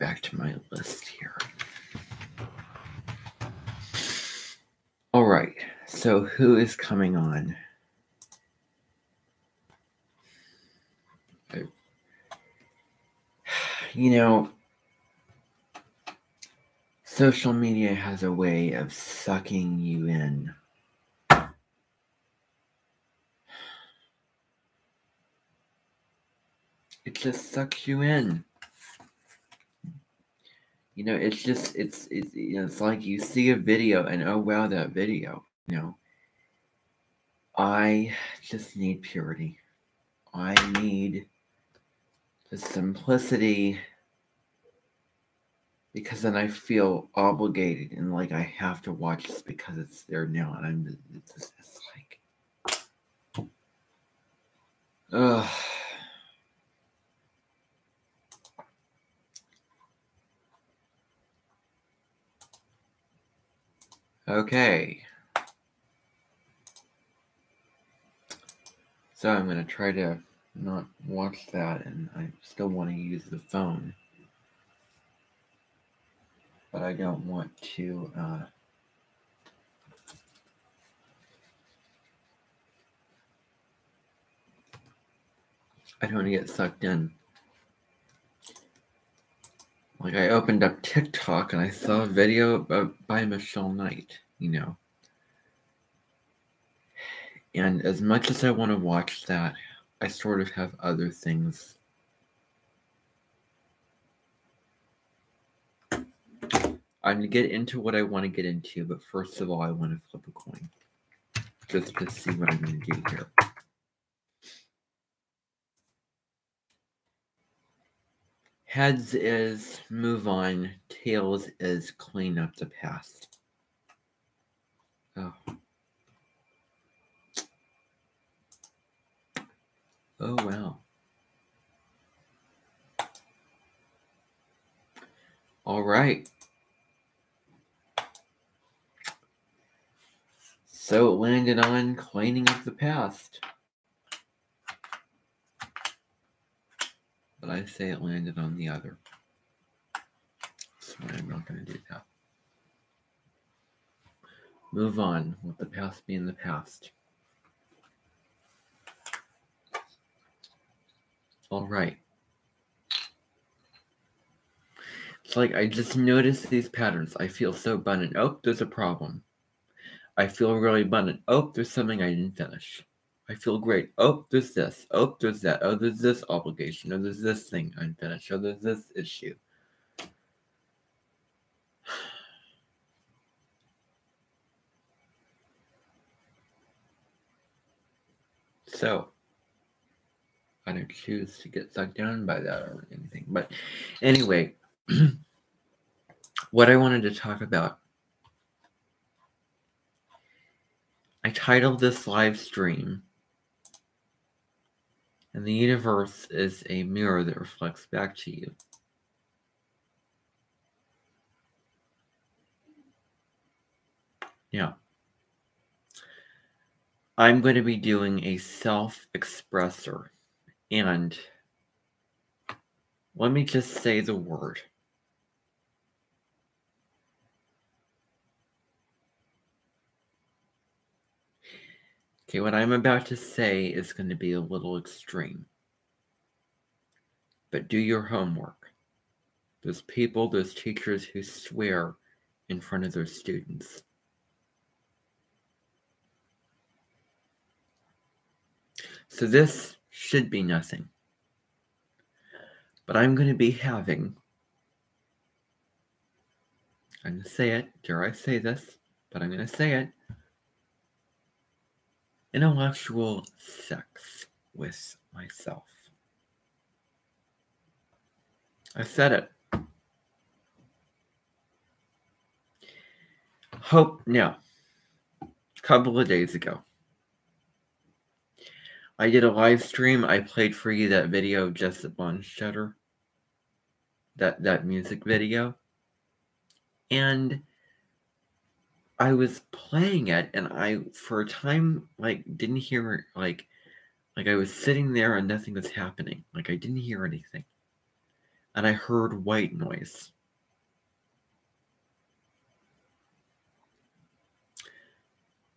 back to my list here. All right, so who is coming on? You know, social media has a way of sucking you in. It just sucks you in. You know, it's you know, it's like you see a video and oh wow, that video. You know, I just need purity. I need the simplicity, because then I feel obligated and like I have to watch this because it's there now, and it's like, ugh. Okay. So I'm going to try to not watch that, and I still want to use the phone. But I don't want to... I don't want to get sucked in. Like, I opened up TikTok and I saw a video by Michelle Knight, you know. And as much as I want to watch that, I sort of have other things. I'm going to get into what I want to get into, but first of all, I want to flip a coin. Just to see what I'm going to do here. Heads is move on. Tails is clean up the past. Oh. Oh, wow. All right. So it landed on cleaning up the past. But I say it landed on the other. So I'm not going to do that. Move on. Let the past be in the past. All right. It's like I just noticed these patterns. I feel so abundant. Oh, there's a problem. I feel really abundant. Oh, there's something I didn't finish. I feel great. Oh, there's this. Oh, there's that. Oh, there's this obligation. Oh, there's this thing unfinished. Oh, there's this issue. So, I don't choose to get sucked down by that or anything. But anyway, what I wanted to talk about, I titled this live stream, and the universe is a mirror that reflects back to you. Now, I'm going to be doing a self-expressor, and let me just say the word. Okay, what I'm about to say is going to be a little extreme. But do your homework. There's people, there's teachers who swear in front of their students. So this should be nothing. But I'm going to be having, I'm going to say it, dare I say this, but I'm going to say it, intellectual sex with myself. I said it. Now, a couple of days ago, I did a live stream. I played for you that video of Jessup Bonshutter, that music video. And I was playing it, and I, for a time, like, didn't hear, like I was sitting there and nothing was happening. Like, I didn't hear anything. and I heard white noise.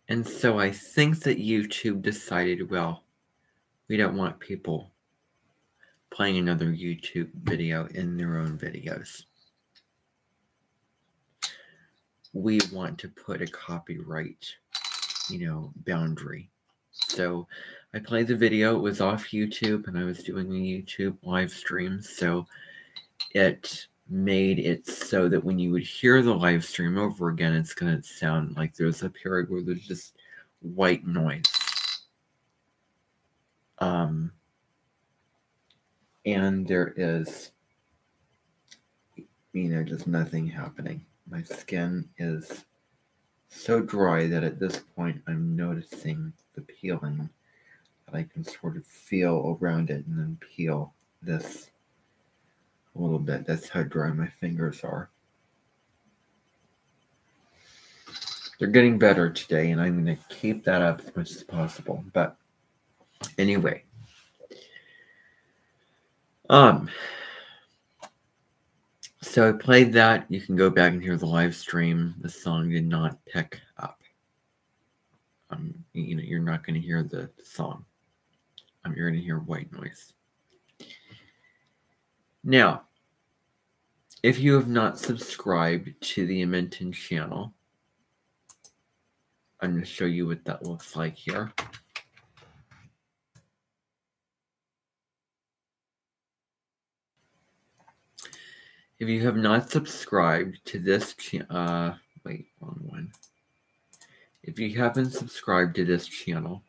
And so I think that YouTube decided, well, we don't want people playing another YouTube video in their own videos. We want to put a copyright, boundary. So I played the video. It was off YouTube, and I was doing a YouTube live stream. So it made it so that when you would hear the live stream over again, it's going to sound like there's a period where there's just white noise. And there is, just nothing happening. My skin is so dry that at this point I'm noticing the peeling, that I can sort of feel around it and then peel this a little bit. That's how dry my fingers are. They're getting better today, and I'm going to keep that up as much as possible. But anyway, so I played that. You can go back and hear the live stream. The song did not pick up. You're not going to hear the song. You're going to hear white noise. Now, if you have not subscribed to the Amenton channel, I'm going to show you what that looks like here. If you have not subscribed to this channel, wait, wrong one. If you haven't subscribed to this channel,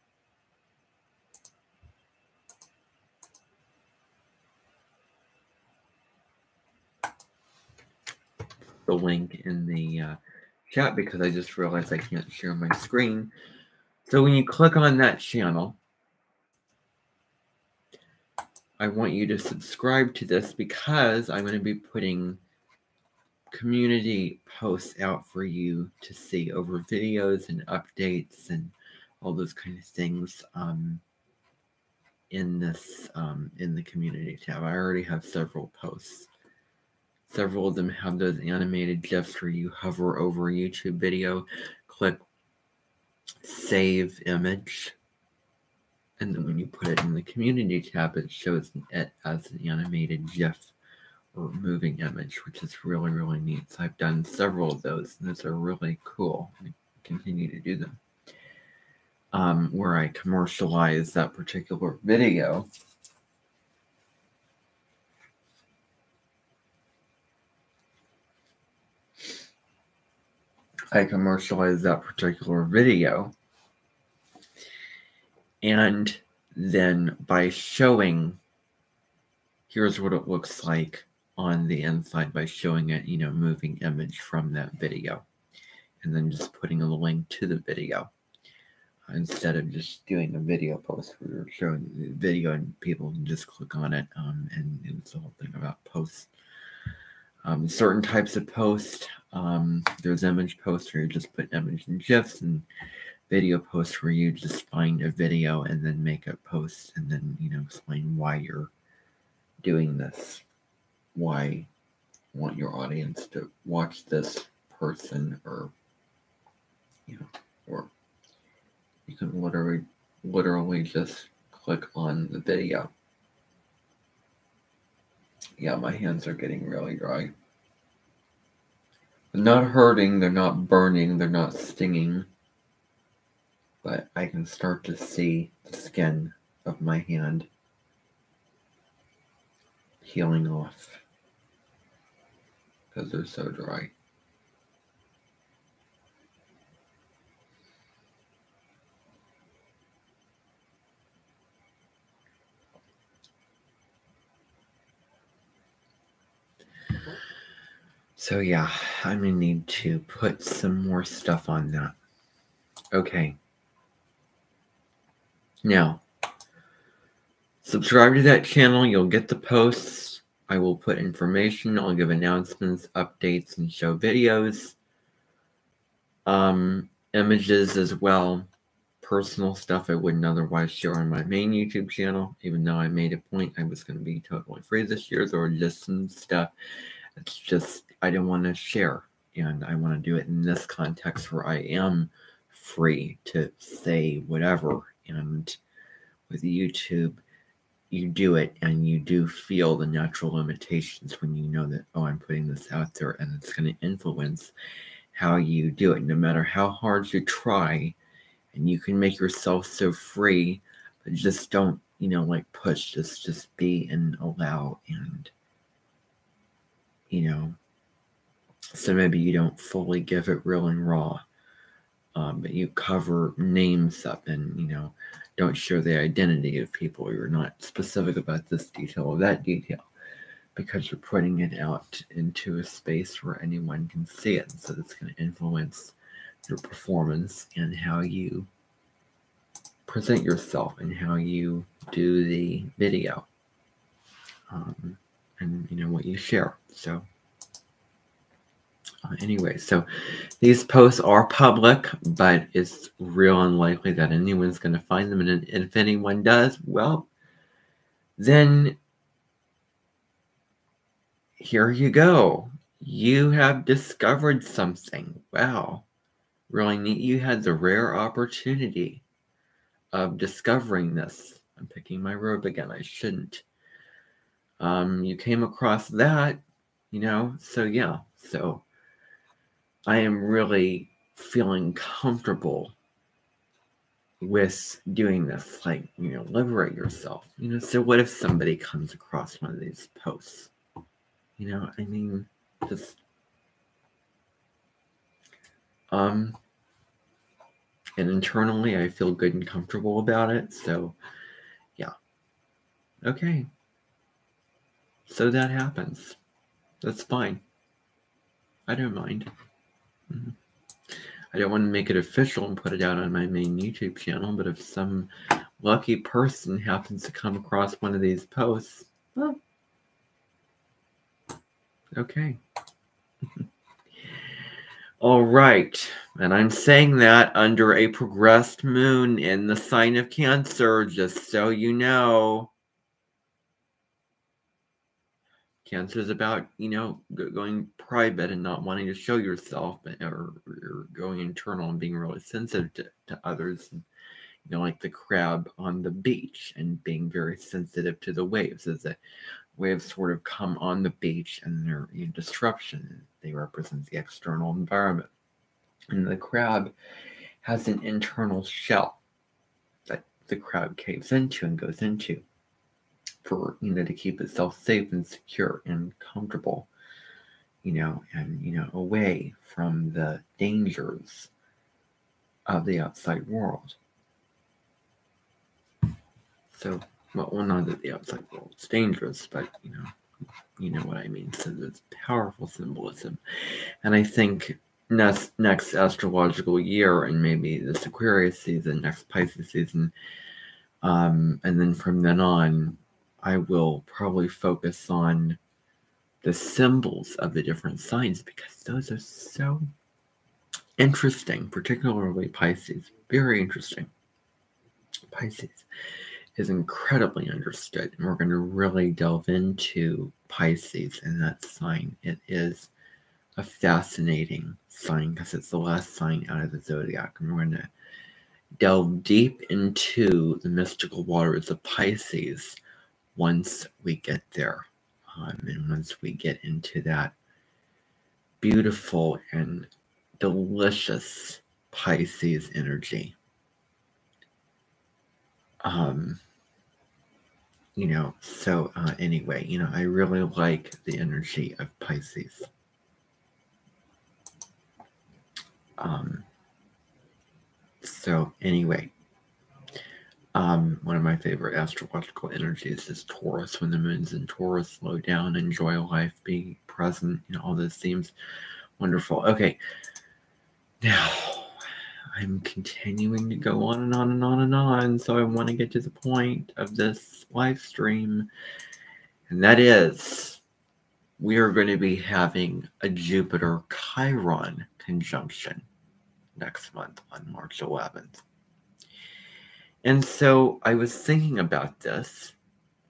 the link in the chat, because I just realized I can't share my screen. So when you click on that channel, I want you to subscribe to this, because I'm going to be putting community posts out for you to see over videos and updates and all those kind of things in this in the community tab. I already have several posts. Several of them have those animated GIFs where you hover over a YouTube video, click save image, and then when you put it in the community tab, it shows it as an animated GIF or moving image, which is really, really neat. So I've done several of those, and those are really cool. I continue to do them. Where I commercialize that particular video. And then by showing, here's what it looks like on the inside, by showing it, moving image from that video, and then just putting a link to the video instead of just doing a video post where you're showing the video and people can just click on it. And it's the whole thing about posts. Certain types of posts, there's image posts where you just put image and GIFs, and video posts where you just find a video and then make a post and then, explain why you're doing this, why you want your audience to watch this person, or, or you can literally just click on the video. Yeah, my hands are getting really dry. They're not hurting, they're not burning, they're not stinging. But I can start to see the skin of my hand peeling off because they're so dry. So yeah, I'm going to need to put some more stuff on that. Okay. Now, subscribe to that channel. You'll get the posts. I will put information. I'll give announcements, updates, and show videos. Images as well. personal stuff I wouldn't otherwise share on my main YouTube channel, even though I made a point I was going to be totally free this year. There were just some stuff it's just I don't want to share, and I want to do it in this context where I am free to say whatever. And with YouTube, you do it and you do feel the natural limitations when you know that, oh, I'm putting this out there and it's going to influence how you do it, no matter how hard you try. And you can make yourself so free, but just don't, like push, just be and allow. And, so maybe you don't fully give it real and raw, but you cover names up and, don't share the identity of people. You're not specific about this detail or that detail because you're putting it out into a space where anyone can see it. So it's going to influence your performance and how you present yourself and how you do the video, and what you share. So anyway, so these posts are public, but it's real unlikely that anyone's going to find them. And if anyone does, well, then here you go. You have discovered something. Wow. Really neat. You had the rare opportunity of discovering this. I'm picking my robe again. I shouldn't. You came across that, so yeah. So I am really feeling comfortable with doing this, like, liberate yourself. So what if somebody comes across one of these posts? Just and internally I feel good and comfortable about it. So yeah. Okay. So that happens. That's fine. I don't mind. I don't want to make it official and put it out on my main YouTube channel, but if some lucky person happens to come across one of these posts, well, okay. All right. And I'm saying that under a progressed moon in the sign of Cancer, just so you know. Cancer is about, going private and not wanting to show yourself, or going internal and being really sensitive to others. And, like the crab on the beach and being very sensitive to the waves. As the waves sort of come on the beach and they're in disruption. They represent the external environment. And the crab has an internal shell that the crab caves into and goes into for, to keep itself safe and secure and comfortable, and, away from the dangers of the outside world. So, well, not that the outside world is dangerous, but, you know what I mean. So there's powerful symbolism. And I think next astrological year, and maybe this Aquarius season, next Pisces season, and then from then on, I will probably focus on the symbols of the different signs because those are so interesting, particularly Pisces. Very interesting. Pisces is incredibly understood, and we're going to really delve into Pisces and that sign. It is a fascinating sign because it's the last sign out of the zodiac, and we're going to delve deep into the mystical waters of Pisces once we get there, and once we get into that beautiful and delicious Pisces energy. So anyway, I really like the energy of Pisces. So anyway, one of my favorite astrological energies is Taurus. When the moon's in Taurus, slow down, enjoy life, be present, all those themes. Wonderful. Okay. Now, I'm continuing to go on and on and on and on, so I want to get to the point of this live stream, and that is we are going to be having a Jupiter Chiron conjunction next month on March 11th. And so I was thinking about this.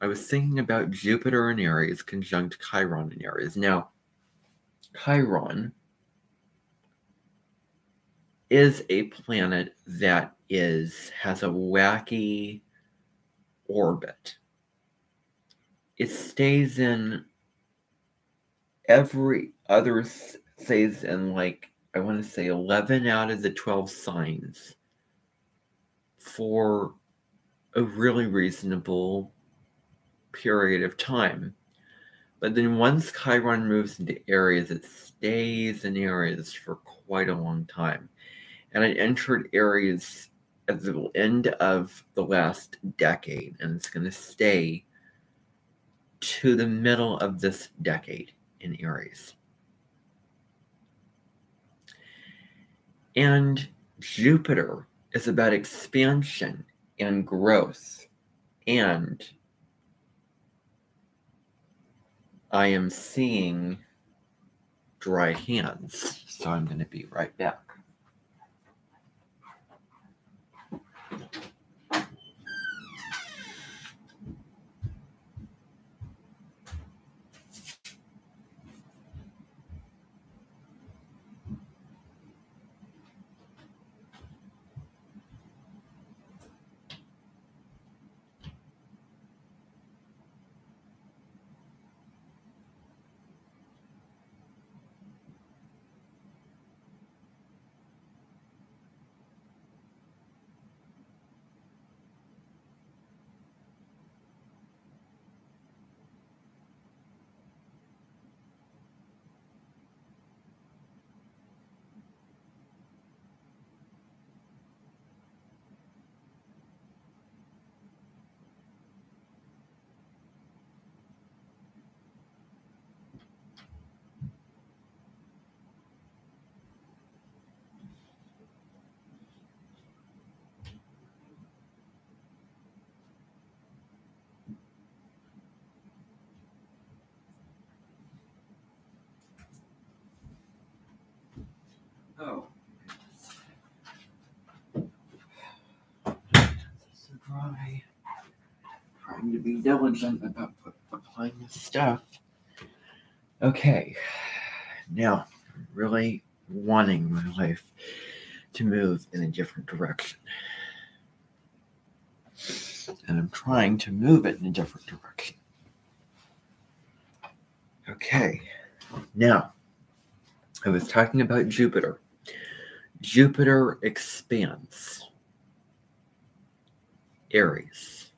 I was thinking about Jupiter in Aries conjunct Chiron in Aries. Now, Chiron is a planet that has a wacky orbit. It stays in every other, stays in, like, I want to say 11 out of the 12 signs for a really reasonable period of time. But then once Chiron moves into Aries, it stays in Aries for quite a long time. And it entered Aries at the end of the last decade, and it's going to stay to the middle of this decade in Aries. And Jupiter is about expansion and growth. And I am seeing dry hands, so I'm going to be right back. Oh. So dry. Trying to be diligent about applying this stuff. Okay. Now, I'm really wanting my life to move in a different direction. And I'm trying to move it in a different direction. Okay. Now, I was talking about Jupiter. Jupiter expands Aries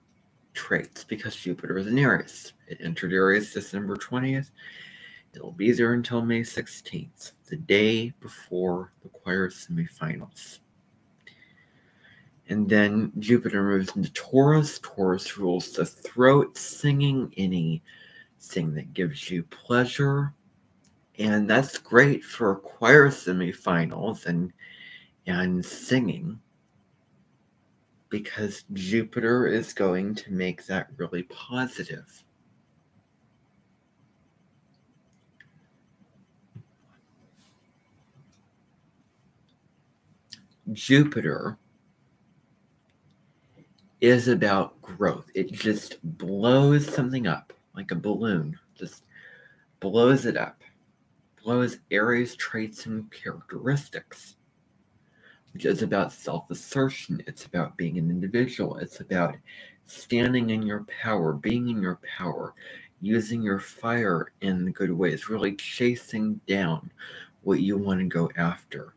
traits because Jupiter is in Aries. It entered Aries December 20th. It'll be there until May 16th, the day before the choir semifinals. And then Jupiter moves into Taurus. Taurus rules the throat, singing anything that gives you pleasure. And that's great for choir semifinals and singing, because Jupiter is going to make that really positive. Jupiter is about growth. It just blows something up like a balloon, just blows it up, blows Aries traits and characteristics, which is about self-assertion. It's about being an individual. It's about standing in your power, being in your power, using your fire in the good ways, really chasing down what you want to go after.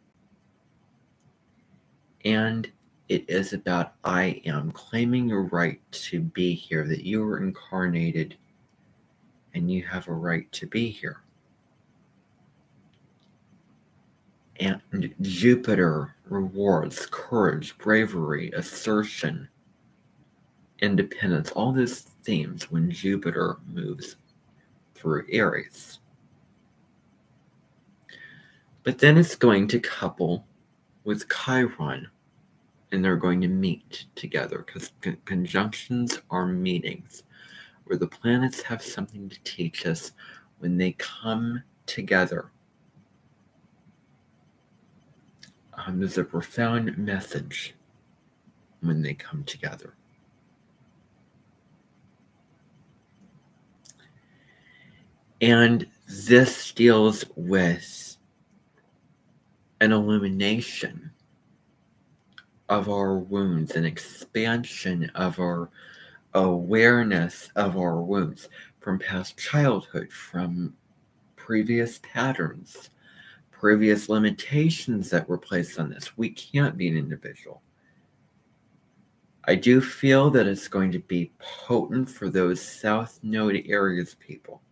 And it is about I am, claiming your right to be here, that you were incarnated and you have a right to be here. And Jupiter rewards courage, bravery, assertion, independence, all those themes when Jupiter moves through Aries. But then it's going to couple with Chiron, and they're going to meet together, because conjunctions are meetings where the planets have something to teach us when they come together. There's a profound message when they come together. And this deals with an illumination of our wounds, an expansion of our awareness of our wounds from past childhood, from previous patterns, previous limitations that were placed on this. We can't be an individual. I do feel that it's going to be potent for those South Node Aries people.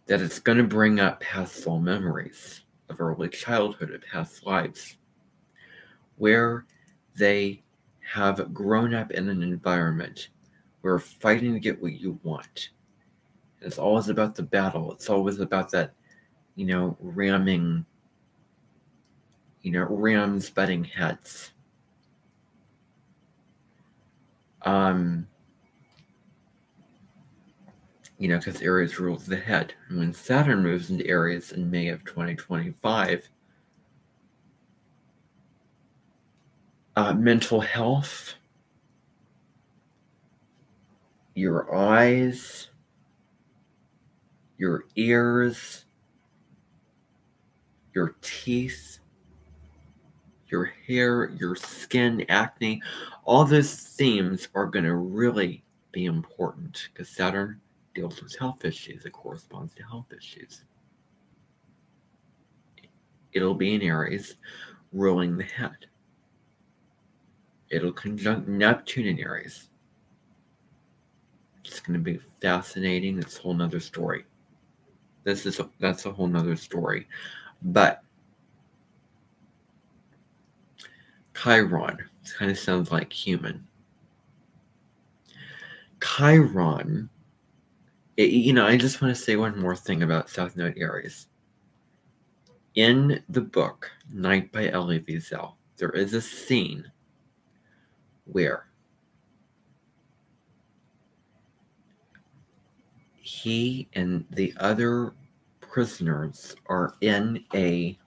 That it's going to bring up past soul memories of early childhood, of past lives, where they have grown up in an environment where fighting to get what you want. It's always about the battle. It's always about that, ramming, rams butting heads. Because Aries rules the head. And when Saturn moves into Aries in May of 2025, mental health, your eyes, your ears, your teeth, your hair, your skin, acne, all those themes are going to really be important because Saturn deals with health issues. It corresponds to health issues. It'll be in Aries, ruling the head. It'll conjunct Neptune in Aries. It's going to be fascinating. It's a whole nother story. That's a whole nother story. But Chiron, it kind of sounds like human. Chiron, I just want to say one more thing about South Node Aries. In the book, Night by Elie Wiesel, there is a scene where he and the other prisoners are in a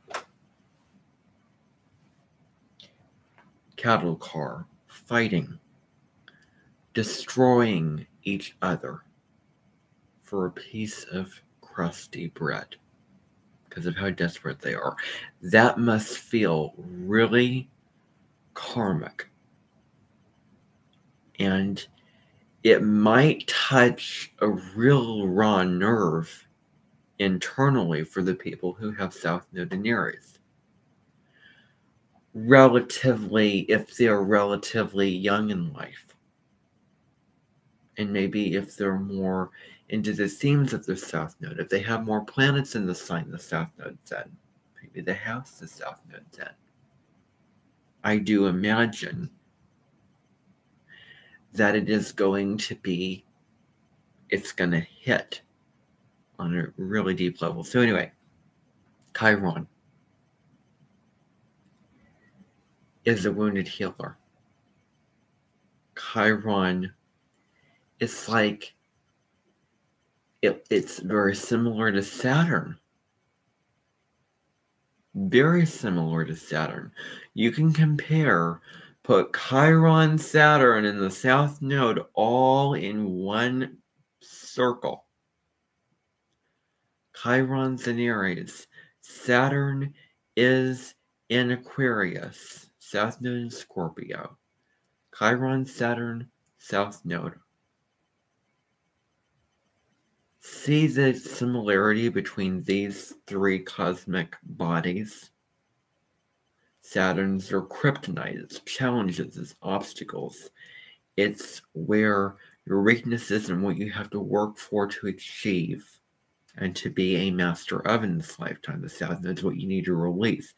cattle car fighting, destroying each other for a piece of crusty bread because of how desperate they are. That must feel really karmic. And it might touch a real raw nerve internally for the people who have South Node in Aries. If they're relatively young in life. And maybe if they're more into the themes of their South Node, if they have more planets in the sign the South Node's in, maybe the house the South Node's in. I do imagine that it's going to hit on a really deep level. So anyway, Chiron is a wounded healer. Chiron is like, it's very similar to Saturn. Very similar to Saturn. You can put Chiron, Saturn, and the South Node all in one circle. Chiron's in Aries. Saturn is in Aquarius. South Node in Scorpio. Chiron, Saturn, South Node. See the similarity between these three cosmic bodies? Saturn's are kryptonite, it's challenges, it's obstacles. It's where your weaknesses and what you have to work for to achieve and to be a master of in this lifetime. The South Node is what you need to release.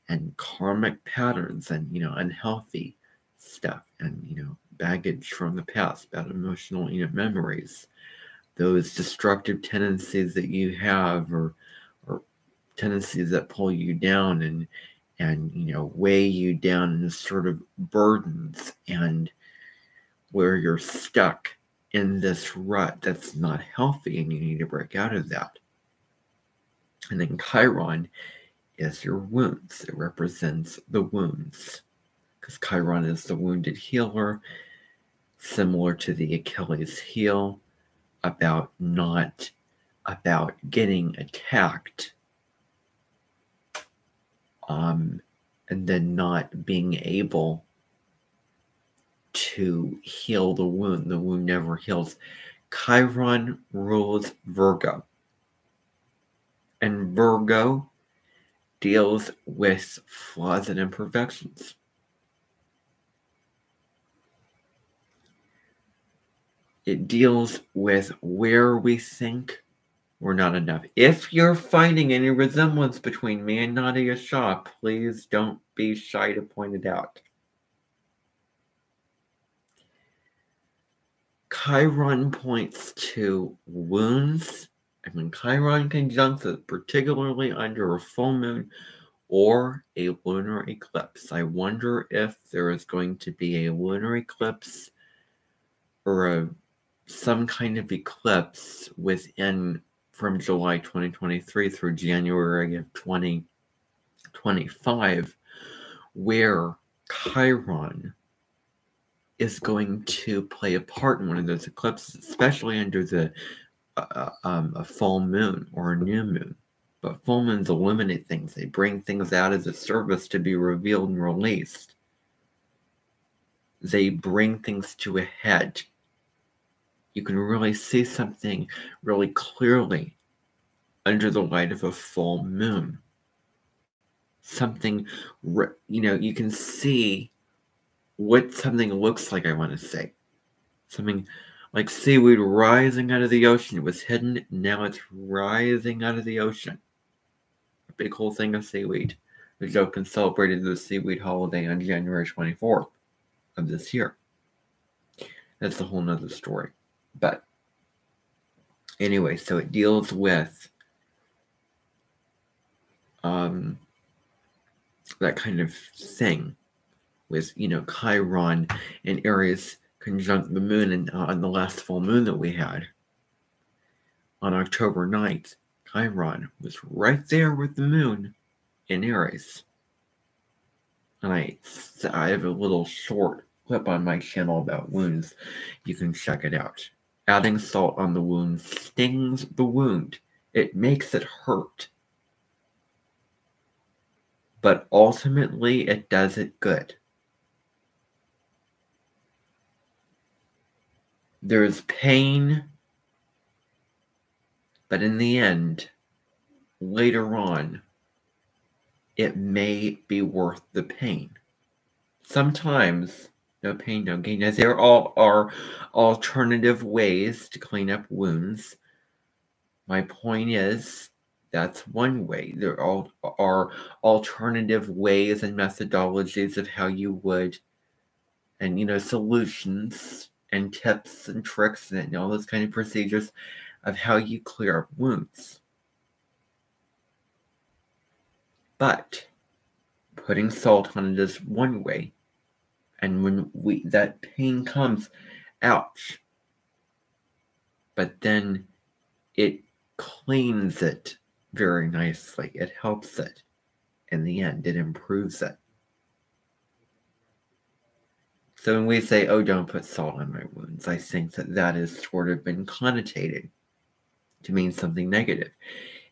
And karmic patterns and, unhealthy stuff and, baggage from the past, bad emotional, memories. Those destructive tendencies that you have or tendencies that pull you down and weigh you down in sort of burdens and where you're stuck in this rut that's not healthy and you need to break out of that. And then Chiron is your wounds. It represents the wounds because Chiron is the wounded healer, similar to the Achilles heel, about getting attacked, and then not being able to heal the wound. The wound never heals. Chiron rules Virgo, and Virgo deals with flaws and imperfections. It deals with where we think we're not enough. If you're finding any resemblance between me and Nadia Shah, please don't be shy to point it out. Chiron points to wounds, and when Chiron conjuncts it, particularly under a full moon or a lunar eclipse. I wonder if there is going to be a lunar eclipse or some kind of eclipse from July 2023 through January of 2025, where Chiron is going to play a part in one of those eclipses, especially under a full moon or a new moon. But full moons illuminate things. They bring things out as a service to be revealed and released. They bring things to a head. You can really see something really clearly under the light of a full moon. Something, you can see what something looks like, I want to say. Something like seaweed rising out of the ocean. It was hidden, now it's rising out of the ocean. A big whole thing of seaweed. The Jokin celebrated the seaweed holiday on January 24th of this year. That's a whole nother story. But anyway, so it deals with that kind of thing with, Chiron and Aries conjunct the moon. And on the last full moon that we had on October 9th, Chiron was right there with the moon in Aries. And I have a little short clip on my channel about wounds. You can check it out. Adding salt on the wound stings the wound. It makes it hurt. But ultimately, it does it good. There's pain, but in the end, later on, it may be worth the pain. Sometimes, no pain, no gain. As there all are alternative ways to clean up wounds. My point is, that's one way. There are alternative ways and methodologies of how you would, and solutions and tips and tricks and all those kind of procedures of how you clear up wounds. But putting salt on it is one way. And when that pain comes, ouch. But then it cleans it very nicely. It helps it. In the end, it improves it. So when we say, oh, don't put salt on my wounds, I think that has sort of been connotated to mean something negative.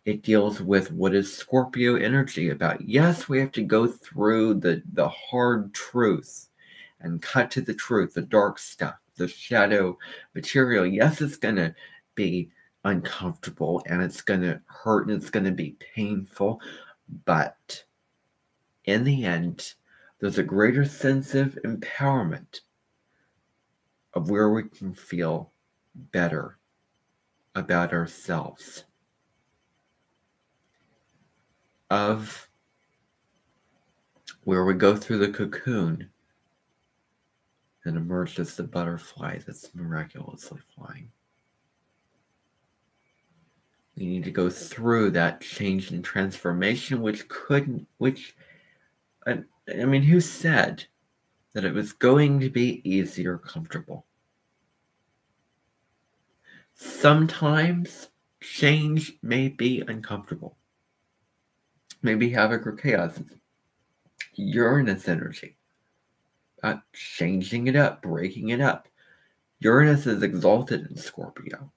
It deals with what is Scorpio energy about. Yes, we have to go through the hard truth and cut to the truth, the dark stuff, the shadow material. Yes, it's going to be uncomfortable and it's going to hurt and it's going to be painful. But in the end, there's a greater sense of empowerment of where we can feel better about ourselves. Of where we go through the cocoon and emerge as the butterfly that's miraculously flying. We need to go through that change and transformation, who said that it was going to be easy or comfortable? Sometimes change may be uncomfortable. Maybe havoc or chaos. Uranus energy. about changing it up, breaking it up. Uranus is exalted in Scorpio.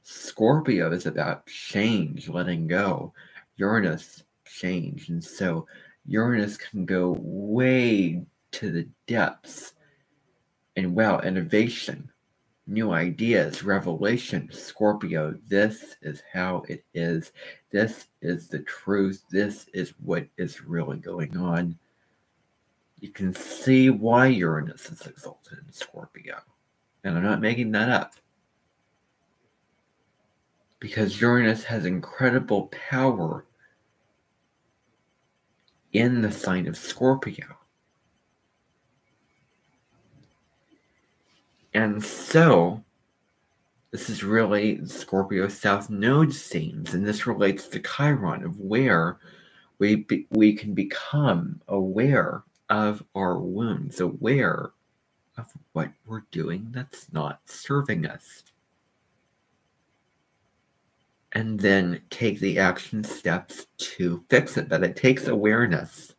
Scorpio is about change, letting go. Uranus, change. And so Uranus can go way to the depths. And wow, innovation, new ideas, revelation. Scorpio, this is how it is. This is the truth. This is what is really going on. You can see why Uranus is exalted in Scorpio. And I'm not making that up. Because Uranus has incredible power in the sign of Scorpio. And so, this is really Scorpio South Node scenes, and this relates to Chiron, of where we can become aware of our wounds, aware of what we're doing that's not serving us. And then take the action steps to fix it. But it takes awareness.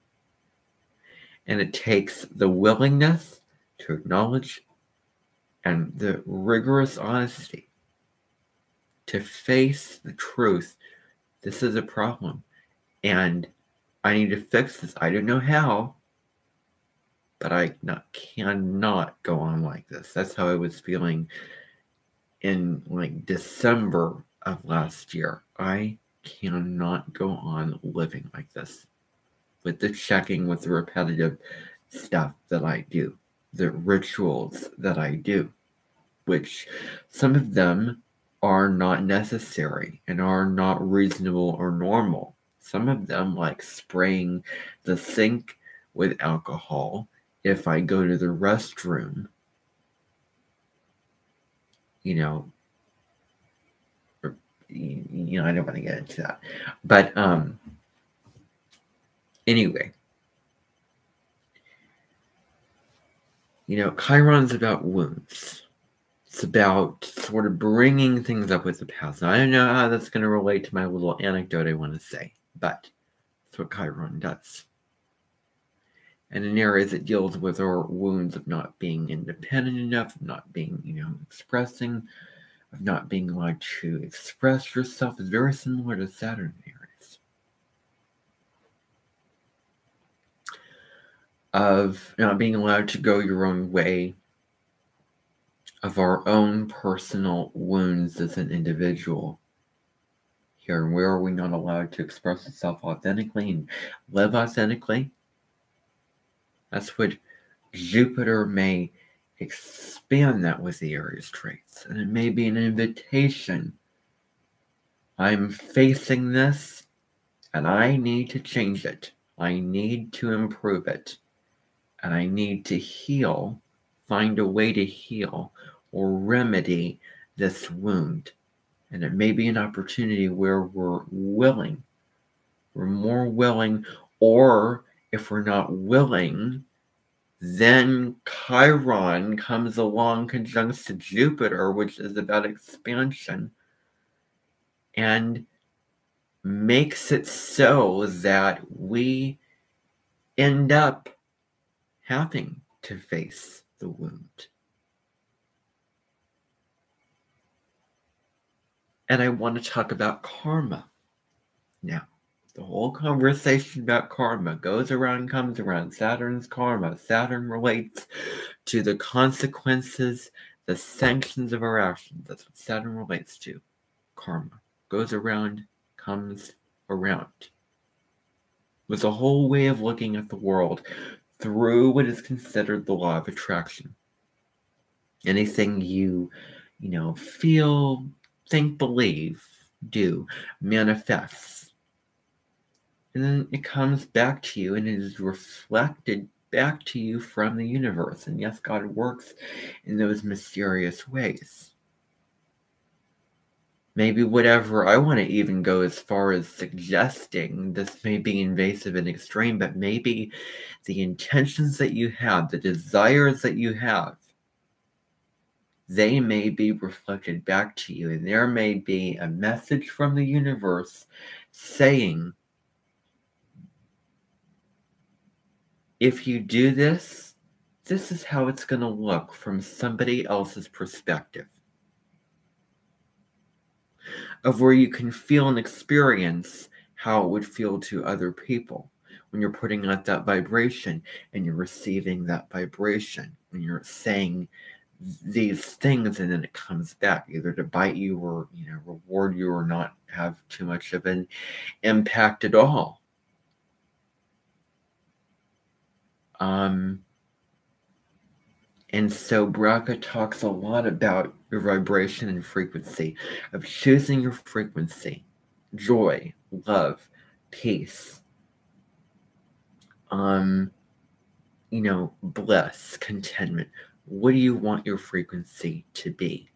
And it takes the willingness to acknowledge and the rigorous honesty to face the truth. This is a problem. And I need to fix this. I don't know how. But I cannot go on like this. That's how I was feeling in December of last year. I cannot go on living like this. With the checking, with the repetitive stuff that I do. The rituals that I do. Which some of them are not necessary and are not reasonable or normal. Some of them, like spraying the sink with alcohol if I go to the restroom, I don't want to get into that. But anyway, Chiron's about wounds. It's about sort of bringing things up with the past. Now, I don't know how that's going to relate to my little anecdote I want to say, but that's what Chiron does. And in areas it deals with our wounds of not being independent enough, of not being, expressing, of not being allowed to express yourself, is very similar to Saturn areas. Of not being allowed to go your own way, of our own personal wounds as an individual. Here, and where are we not allowed to express ourselves authentically and live authentically? That's what Jupiter may expand that with the Aries traits. And it may be an invitation. I'm facing this, and I need to change it. I need to improve it. And I need to heal, find a way to heal or remedy this wound. And it may be an opportunity where we're more willing, or if we're not willing, then Chiron comes along conjunct to Jupiter, which is about expansion, and makes it so that we end up having to face the wound. And I want to talk about karma now. The whole conversation about karma goes around, comes around. Saturn's karma. Saturn relates to the consequences, the sanctions of our actions. That's what Saturn relates to. Karma. Goes around, comes around. With a whole way of looking at the world through what is considered the law of attraction. Anything you feel, think, believe, do, manifests. And then it comes back to you and it is reflected back to you from the universe. And yes, God works in those mysterious ways. Maybe whatever, I want to even go as far as suggesting, this may be invasive and extreme, but maybe the intentions that you have, the desires that you have, they may be reflected back to you. And there may be a message from the universe saying, if you do this, this is how it's going to look from somebody else's perspective, of where you can feel and experience how it would feel to other people when you're putting out that vibration and you're receiving that vibration, when you're saying these things and then it comes back either to bite you or, reward you or not have too much of an impact at all. And so Braca talks a lot about your vibration and frequency, of choosing your frequency, joy, love, peace, bliss, contentment. What do you want your frequency to be?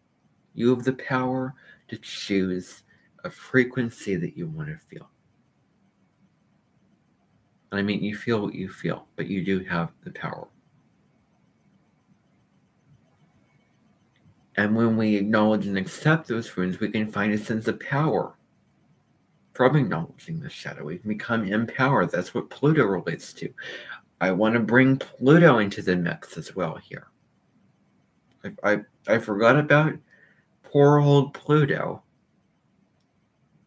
You have the power to choose a frequency that you want to feel. I mean, you feel what you feel, but you do have the power. And when we acknowledge and accept those wounds, we can find a sense of power from acknowledging the shadow. We can become empowered. That's what Pluto relates to. I want to bring Pluto into the mix as well here. I forgot about poor old Pluto.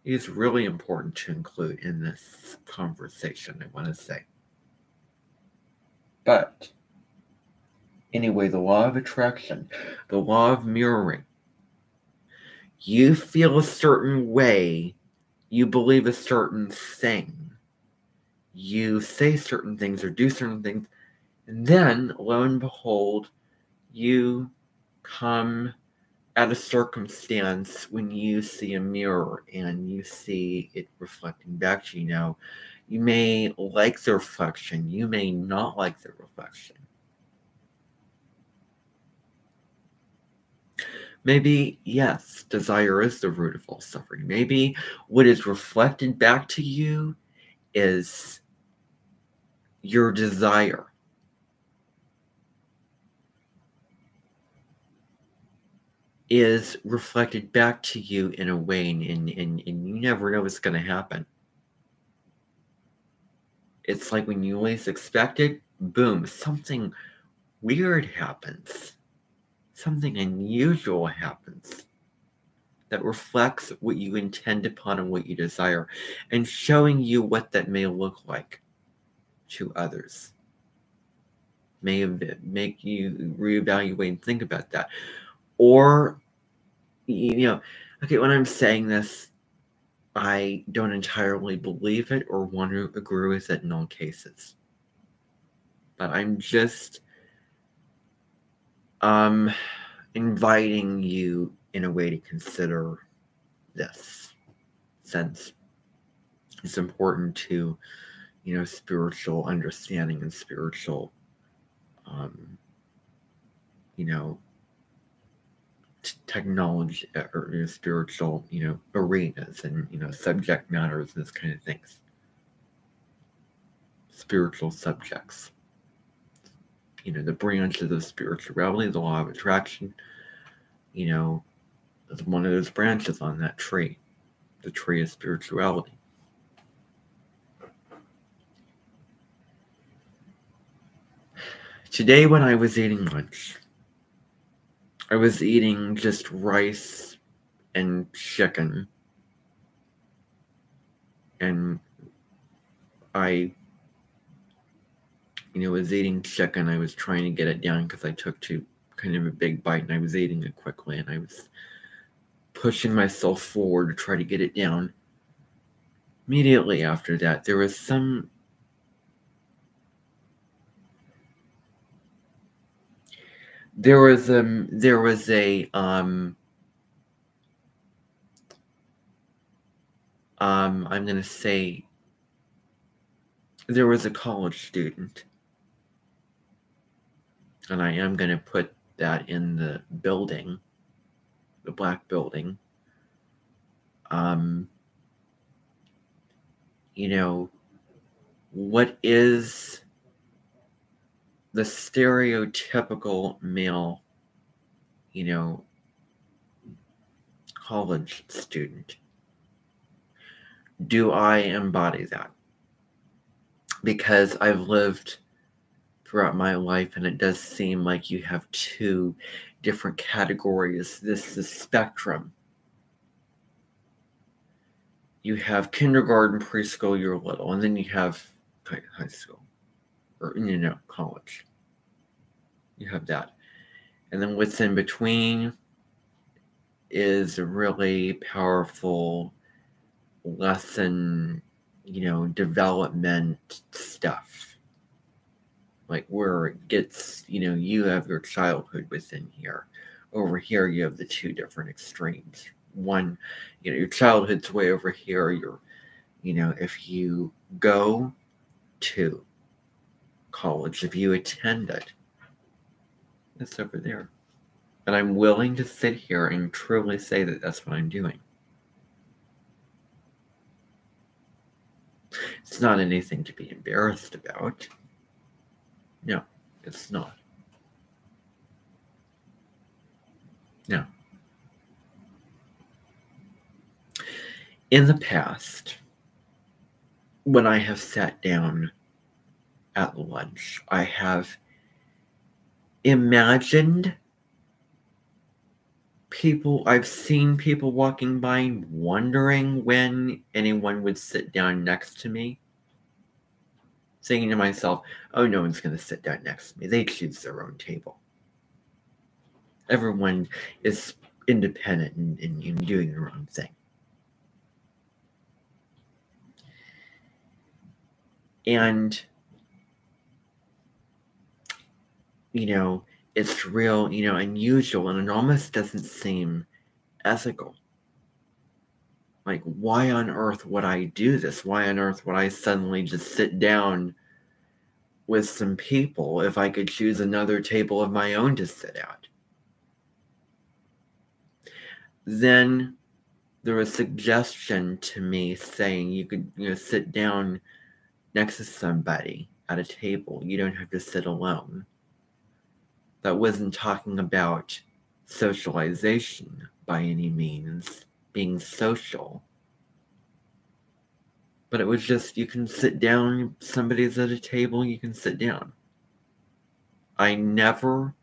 He's really important to include in this conversation, I want to say. But anyway, the law of attraction, the law of mirroring. You feel a certain way, you believe a certain thing, you say certain things or do certain things, and then, lo and behold, you come at a circumstance when you see a mirror and you see it reflecting back to you. Now, you may like the reflection, you may not like the reflection. Maybe, yes, desire is the root of all suffering. Maybe what is reflected back to you is your desire. Is reflected back to you in a way, and you never know what's going to happen. It's like when you least expect it, boom, something weird happens. Something unusual happens that reflects what you intend upon and what you desire, and showing you what that may look like to others. May make you reevaluate and think about that. Or, okay, when I'm saying this, I don't entirely believe it or want to agree with it in all cases. But I'm just inviting you in a way to consider this, since it's important to, spiritual understanding and spiritual, technology or spiritual, arenas and, subject matters and this kind of things. Spiritual subjects. The branches of spirituality, the law of attraction, is one of those branches on that tree, the tree of spirituality. Today when I was eating lunch, I was eating just rice and chicken, and I was eating chicken. I was trying to get it down because I took kind of a big bite, and I was eating it quickly, and I was pushing myself forward to try to get it down. Immediately after that, there was I'm going to say there was a college student, and I am going to put that in the building, the black building. What is the stereotypical male, college student? Do I embody that? Because I've lived throughout my life, and it does seem like you have two different categories. This is spectrum. You have kindergarten, preschool, you're little, and then you have high school, or college. You have that. And then what's in between is really powerful lesson, development stuff. Like where it gets, you have your childhood within here. Over here, you have the two different extremes. One, your childhood's way over here. If you go to college, if you attend it, it's over there. And I'm willing to sit here and truly say that that's what I'm doing. It's not anything to be embarrassed about. No, it's not. No. In the past, when I have sat down at lunch, I have imagined I've seen people walking by wondering when anyone would sit down next to me. Thinking to myself, oh, no one's going to sit down next to me. They choose their own table. Everyone is independent and doing their own thing. And, it's real, unusual, and it almost doesn't seem ethical. Like, why on earth would I do this? Why on earth would I suddenly just sit down with some people if I could choose another table of my own to sit at? Then there was a suggestion to me saying you could, sit down next to somebody at a table. You don't have to sit alone. That wasn't talking about socialization by any means, being social. But it was just, you can sit down, somebody's at a table, you can sit down. I never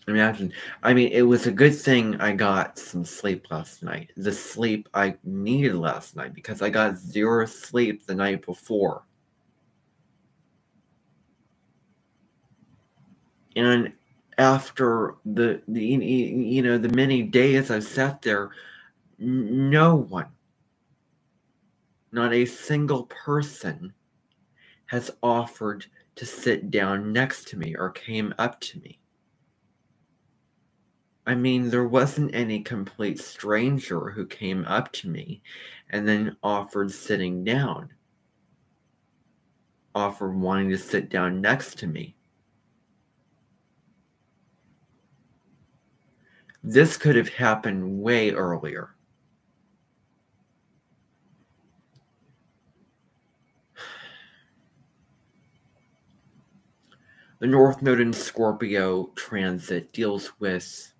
imagined. It was a good thing I got some sleep last night. The sleep I needed last night, because I got 0 sleep the night before. And after the many days I sat there, no one, not a single person, has offered to sit down next to me or came up to me. There wasn't any complete stranger who came up to me and then offered sitting down, offered wanting to sit down next to me. This could have happened way earlier. The North Node in Scorpio transit deals with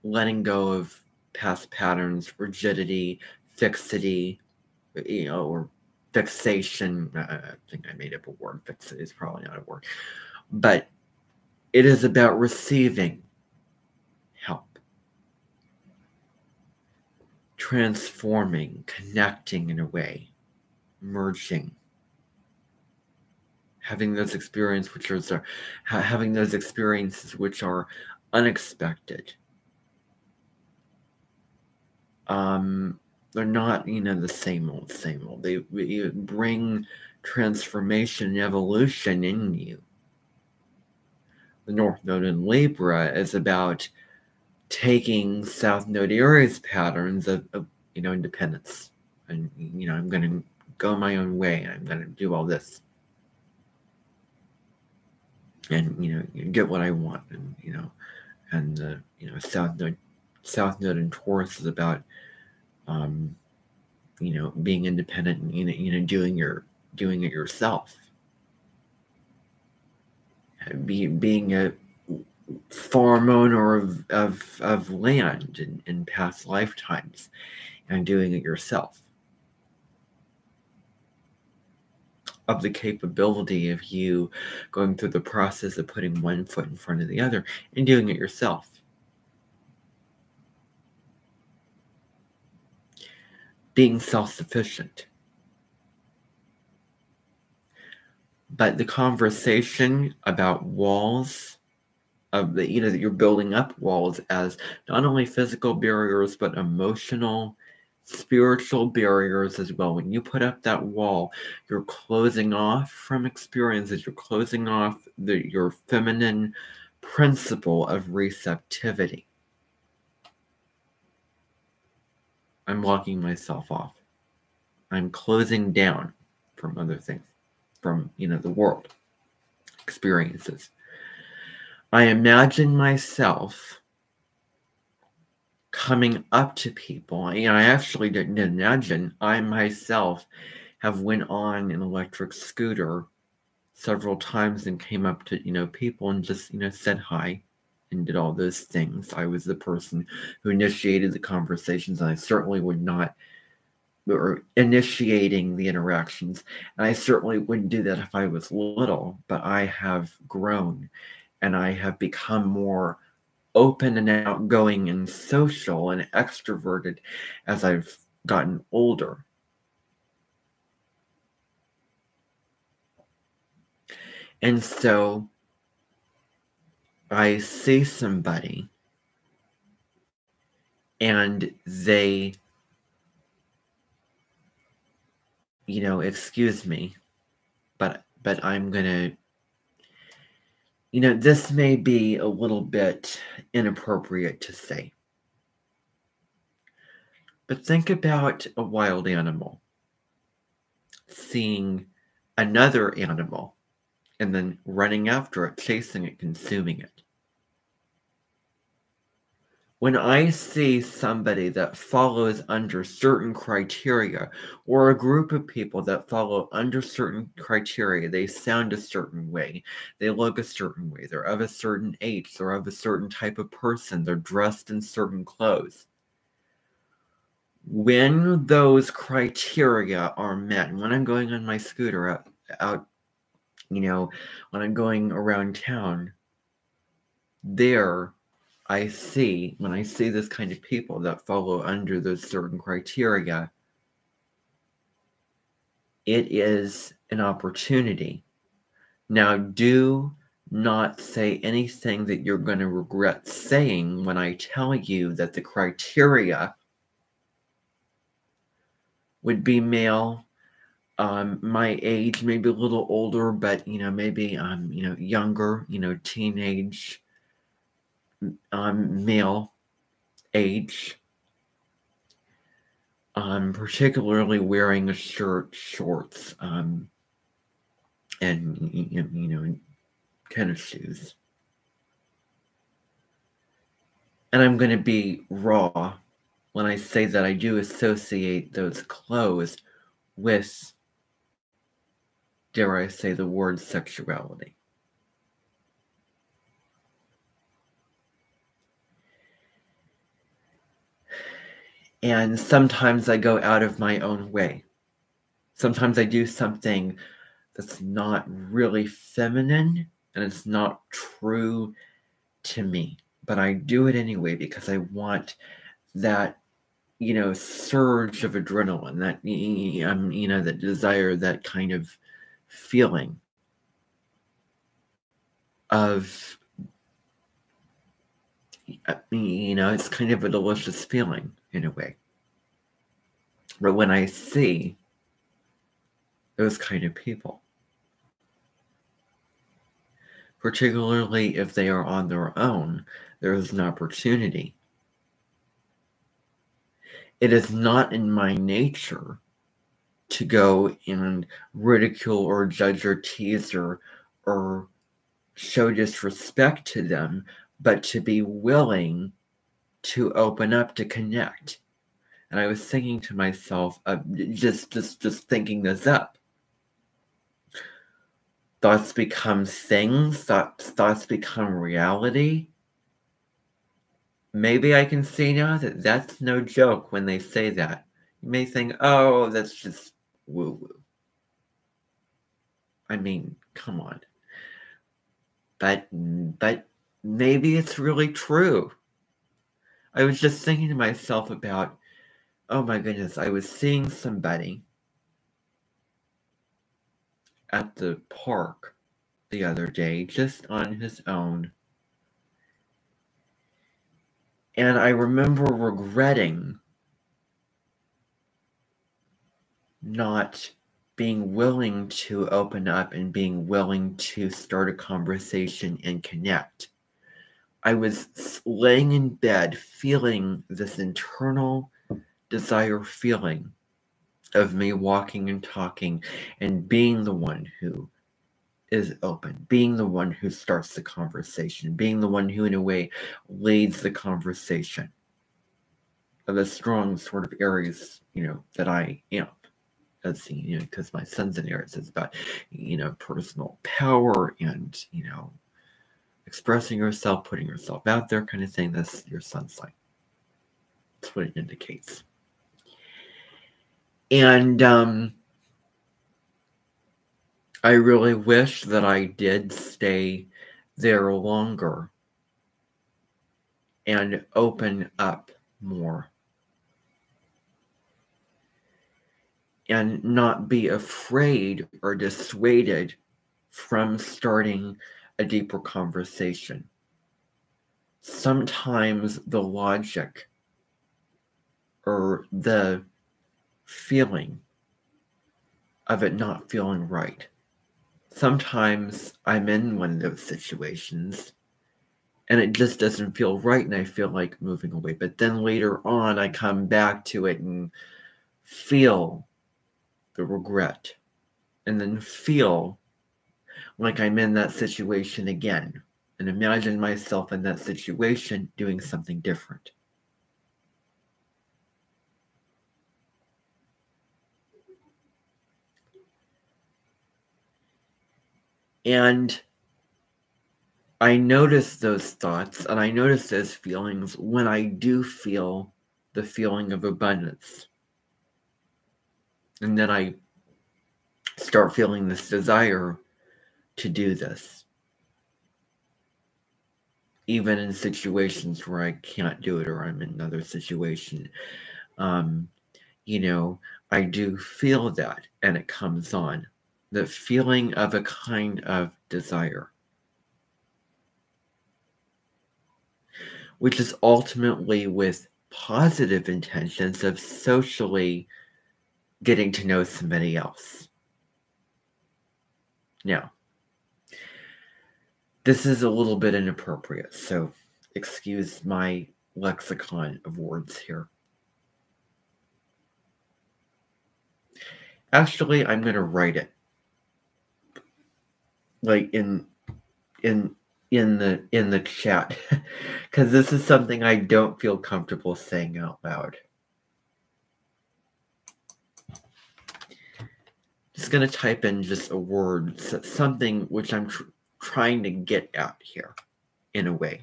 letting go of past patterns, rigidity, fixity, or fixation. I think I made up a word. Fixity is probably not a word. But it is about receiving help, transforming, connecting in a way, merging, having those experiences which are unexpected. They're not, the same old. They bring transformation and evolution in you. The North Node in Libra is about taking South Node Aries patterns of independence. And, I'm going to go my own way. I'm going to do all this. And, get what I want. And, South Node in Taurus is about, being independent and, doing it yourself. Being a farm owner of land in past lifetimes and doing it yourself. of the capability of you going through the process of putting one foot in front of the other and doing it yourself. Being self-sufficient. But the conversation about walls, of the, that you're building up walls as not only physical barriers, but emotional, spiritual barriers as well. When you put up that wall, you're closing off from experiences, you're closing off your feminine principle of receptivity. I'm locking myself off. I'm closing down from other things, from, the world, experiences. I imagine myself coming up to people. I actually didn't imagine. I myself have went on an electric scooter several times and came up to, people and just, said hi and did all those things. I was the person who initiated the conversations, and I certainly would not, or initiating the interactions. And I certainly wouldn't do that if I was little, but I have grown and I have become more open and outgoing and social and extroverted as I've gotten older. And so I see somebody and they, excuse me, but I'm gonna, this may be a little bit inappropriate to say. But think about a wild animal seeing another animal and then running after it, chasing it, consuming it. When I see somebody that follows under certain criteria, or a group of people that follow under certain criteria, they sound a certain way, they look a certain way, they're of a certain age, they're of a certain type of person, they're dressed in certain clothes. When those criteria are met, when I'm going on my scooter out, when I'm going around town, when I see this kind of people that follow under those certain criteria, it is an opportunity. Now, do not say anything that you're going to regret saying when I tell you that the criteria would be male, my age, maybe a little older, but, maybe, younger, teenage, male age, particularly wearing a shirt, shorts, and tennis shoes. And I'm going to be raw when I say that I do associate those clothes with, dare I say, the word sexuality. And sometimes I go out of my own way. Sometimes I do something that's not really feminine and it's not true to me. But I do it anyway because I want that, surge of adrenaline, that, that desire, that kind of feeling of, it's kind of a delicious feeling in a way. But when I see those kind of people, particularly if they are on their own, there is an opportunity. It is not in my nature to go and ridicule or judge or tease or show disrespect to them, but to be willing to open up, to connect. And I was thinking to myself, just thinking this up. Thoughts become things, thoughts become reality. Maybe I can see now that that's no joke when they say that. You may think, oh, that's just woo-woo. I mean, come on. But maybe it's really true. I was just thinking to myself about, oh my goodness, I was seeing somebody at the park the other day, just on his own. And I remember regretting not being willing to open up and being willing to start a conversation and connect. I was laying in bed feeling this internal desire feeling of me walking and talking and being the one who is open, being the one who starts the conversation, being the one who in a way leads the conversation of the strong sort of areas, that I am. As because my son's in Aries, it's about, personal power and, expressing yourself, putting yourself out there kind of thing. That's your son's sign. That's what it indicates. And I really wish that I did stay there longer and open up more. And not be afraid or dissuaded from starting a deeper conversation. Sometimes the logic or the feeling of it not feeling right. Sometimes I'm in one of those situations and it just doesn't feel right and I feel like moving away. But then later on, I come back to it and feel the regret and then feel like I'm in that situation again and imagine myself in that situation doing something different. And I notice those thoughts and I notice those feelings when I do feel the feeling of abundance. And then I start feeling this desire to do this. Even in situations where I can't do it or I'm in another situation. I do feel that and it comes on. The feeling of a kind of desire. Which is ultimately with positive intentions of socially getting to know somebody else. Now, this is a little bit inappropriate, so excuse my lexicon of words here. Actually, I'm going to write it like in the chat because this is something I don't feel comfortable saying out loud. Just going to type in just a word, something which I'm trying to get at here in a way.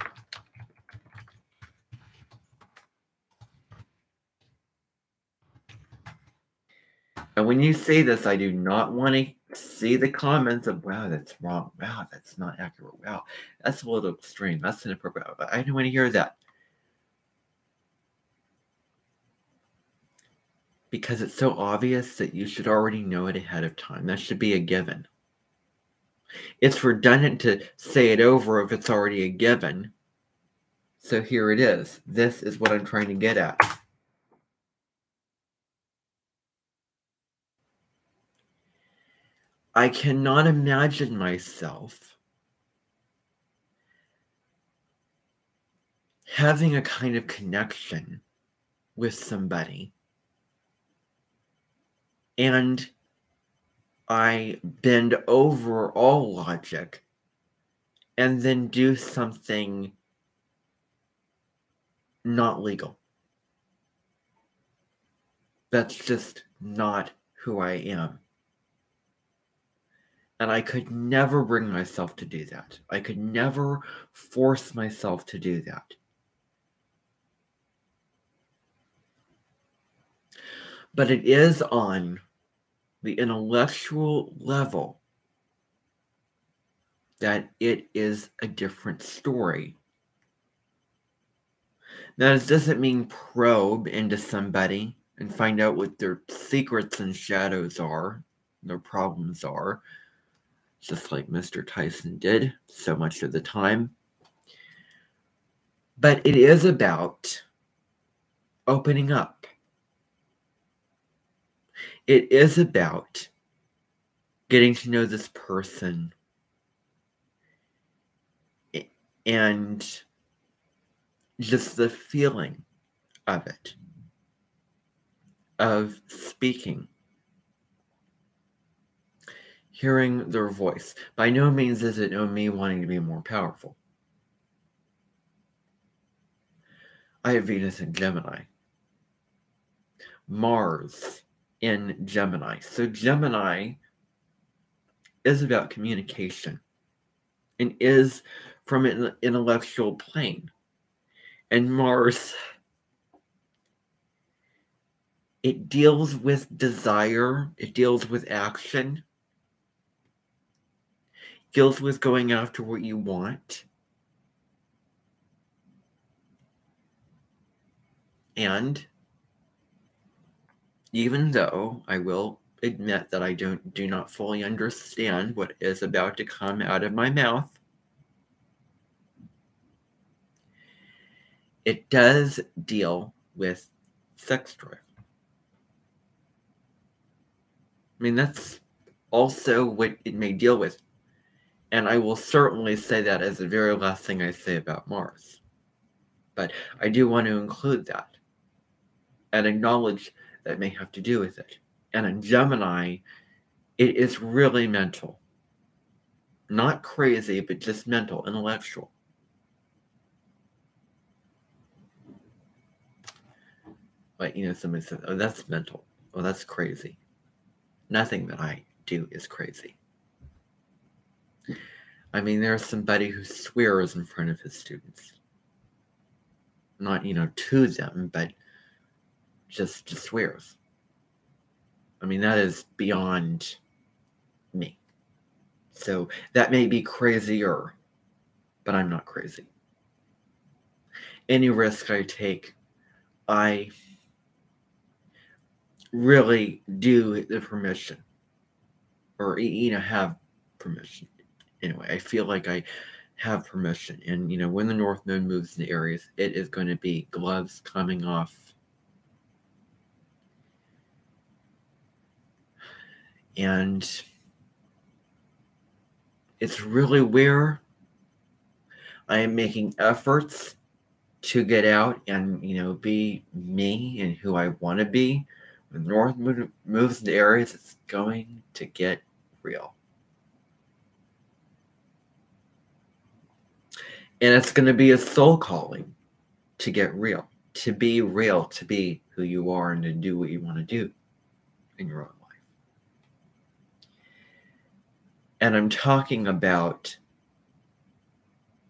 And when you say this, I do not want to see the comments of, wow, that's wrong. Wow, that's not accurate. Wow, that's a little extreme. That's inappropriate. I don't want to hear that. Because it's so obvious that you should already know it ahead of time. That should be a given. It's redundant to say it over if it's already a given. So here it is. This is what I'm trying to get at. I cannot imagine myself having a kind of connection with somebody and I bend over all logic and then do something not legal. That's just not who I am. And I could never bring myself to do that. I could never force myself to do that. But it is on the intellectual level that it is a different story. Now, this doesn't mean probe into somebody and find out what their secrets and shadows are, their problems are, just like Mr. Tyson did so much of the time. But it is about opening up. It is about getting to know this person and just the feeling of it, of speaking, hearing their voice. By no means is it me wanting to be more powerful. I have Venus in Gemini. Mars in Gemini. So Gemini is about communication and is from an intellectual plane. And Mars, it deals with desire, it deals with action, it deals with going after what you want. And even though I will admit that I do not fully understand what is about to come out of my mouth, it does deal with sex drive. I mean, that's also what it may deal with. And I will certainly say that as the very last thing I say about Mars. But I do want to include that and acknowledge that it may have to do with it. And in Gemini, it is really mental. Not crazy, but just mental, intellectual. Like, somebody says, oh, that's mental. Oh, that's crazy. Nothing that I do is crazy. I mean, there's somebody who swears in front of his students. Not, to them, but just swears. I mean, that is beyond me. So that may be crazier, but I'm not crazy. Any risk I take, I really do the permission, or have permission. Anyway, I feel like I have permission, and when the North Node moves into Aries, it is going to be gloves coming off, and it's really where I am making efforts to get out and be me and who I want to be. When the North moves into Aries, it's going to get real. And it's going to be a soul calling to get real, to be who you are, and to do what you want to do in your own life. And I'm talking about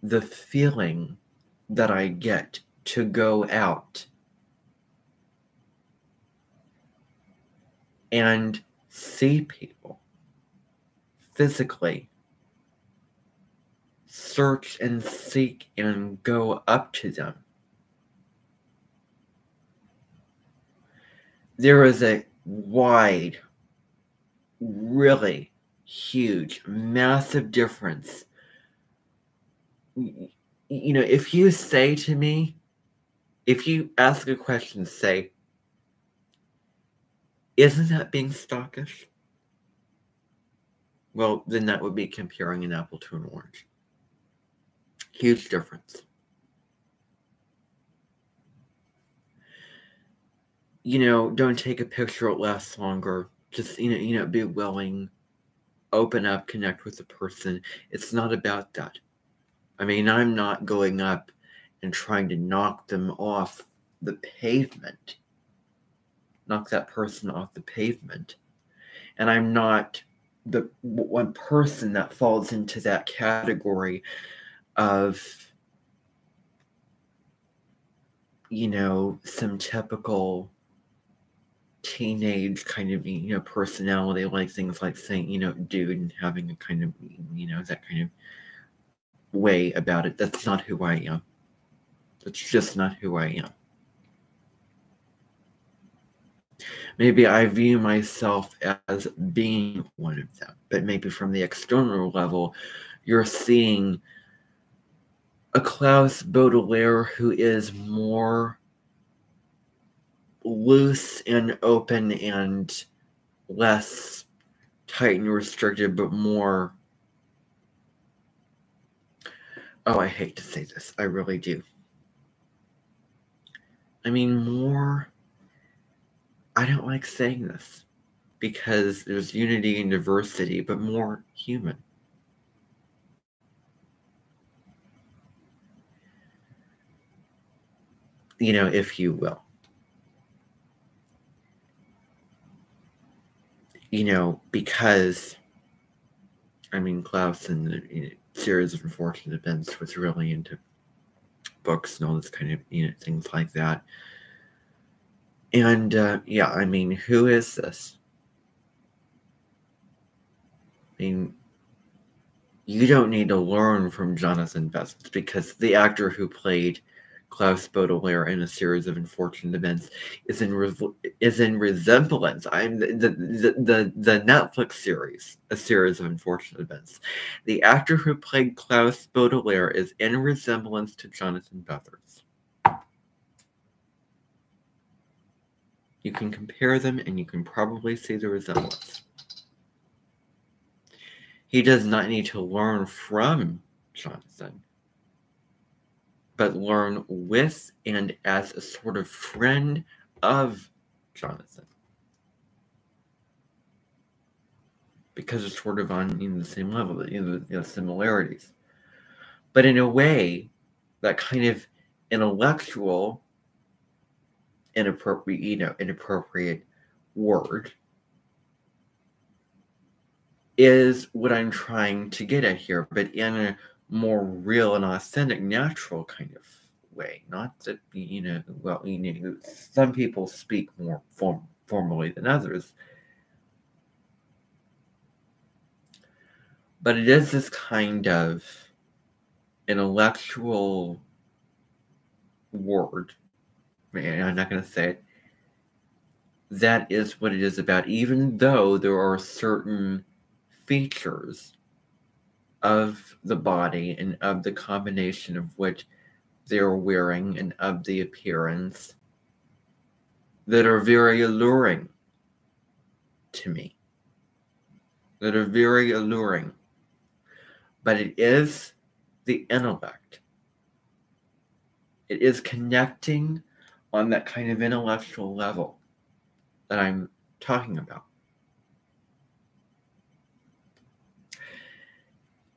the feeling that I get to go out and see people physically, search and seek and go up to them. There is a wide, really huge, massive difference. If you say to me, if you ask a question, say, isn't that being stockish? Well, then that would be comparing an apple to an orange. Huge difference. Don't take a picture, it lasts longer. Just, be willing, open up, connect with the person. It's not about that. I mean, I'm not going up and trying to knock them off the pavement. Knock that person off the pavement. And I'm not the one person that falls into that category of, some typical teenage kind of, personality, like things like saying, dude, and having a kind of, that kind of way about it. That's not who I am. That's just not who I am. Maybe I view myself as being one of them, but maybe from the external level, you're seeing a Klaus Baudelaire who is more loose and open and less tight and restricted, but more, I hate to say this, I really do. I mean, more, I don't like saying this because there's unity and diversity, but more human. If you will. Because, Klaus in the series of unfortunate events was really into books and all this kind of, things like that. And, who is this? You don't need to learn from Jonathan Best, because the actor who played Klaus Baudelaire in A Series of Unfortunate Events is in resemblance. The Netflix series, A Series of Unfortunate Events. The actor who played Klaus Baudelaire is in resemblance to Jonathan Bethers. You can compare them, and you can probably see the resemblance. He does not need to learn from Jonathan, but learn with and as a sort of friend of Jonathan. Because it's sort of on the same level, the similarities. But in a way, that kind of intellectual, inappropriate word is what I'm trying to get at here, but in a more real and authentic, natural kind of way. Not that, some people speak more formally than others. But it is this kind of intellectual word, I'm not going to say it, that is what it is about, even though there are certain features of the body and of the combination of what they're wearing and of the appearance that are very alluring to me. That are very alluring. But it is the intellect. It is connecting on that kind of intellectual level that I'm talking about.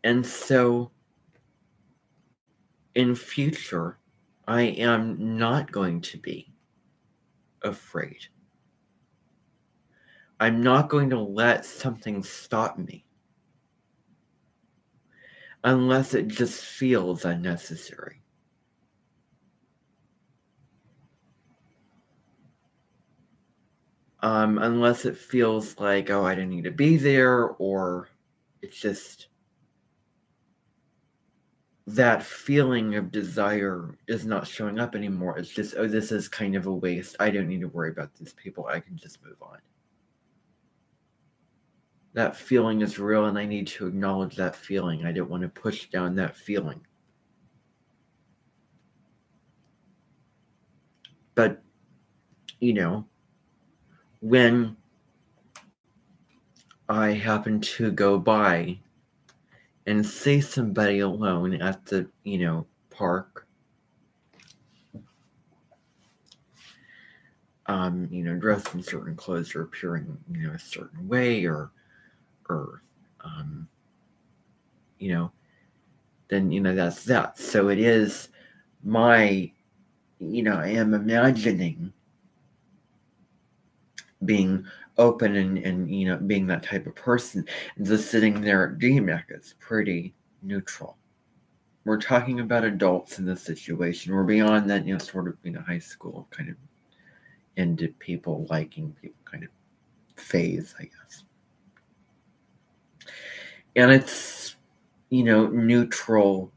And so, in future, I am not going to be afraid. I'm not going to let something stop me unless it just feels unnecessary. Unless it feels like, I don't need to be there, or it's just that feeling of desire is not showing up anymore. It's just, this is kind of a waste. I don't need to worry about these people. I can just move on. That feeling is real, and I need to acknowledge that feeling. I don't want to push down that feeling. But, when I happen to go by and see somebody alone at the, park, dressed in certain clothes or appearing, a certain way, or then, that's that. So it is my, I am imagining being open and being that type of person. And just sitting there at DMAC is pretty neutral. We're talking about adults in this situation. We're beyond that, sort of, high school kind of, into people liking people kind of phase, I guess. And it's, neutral.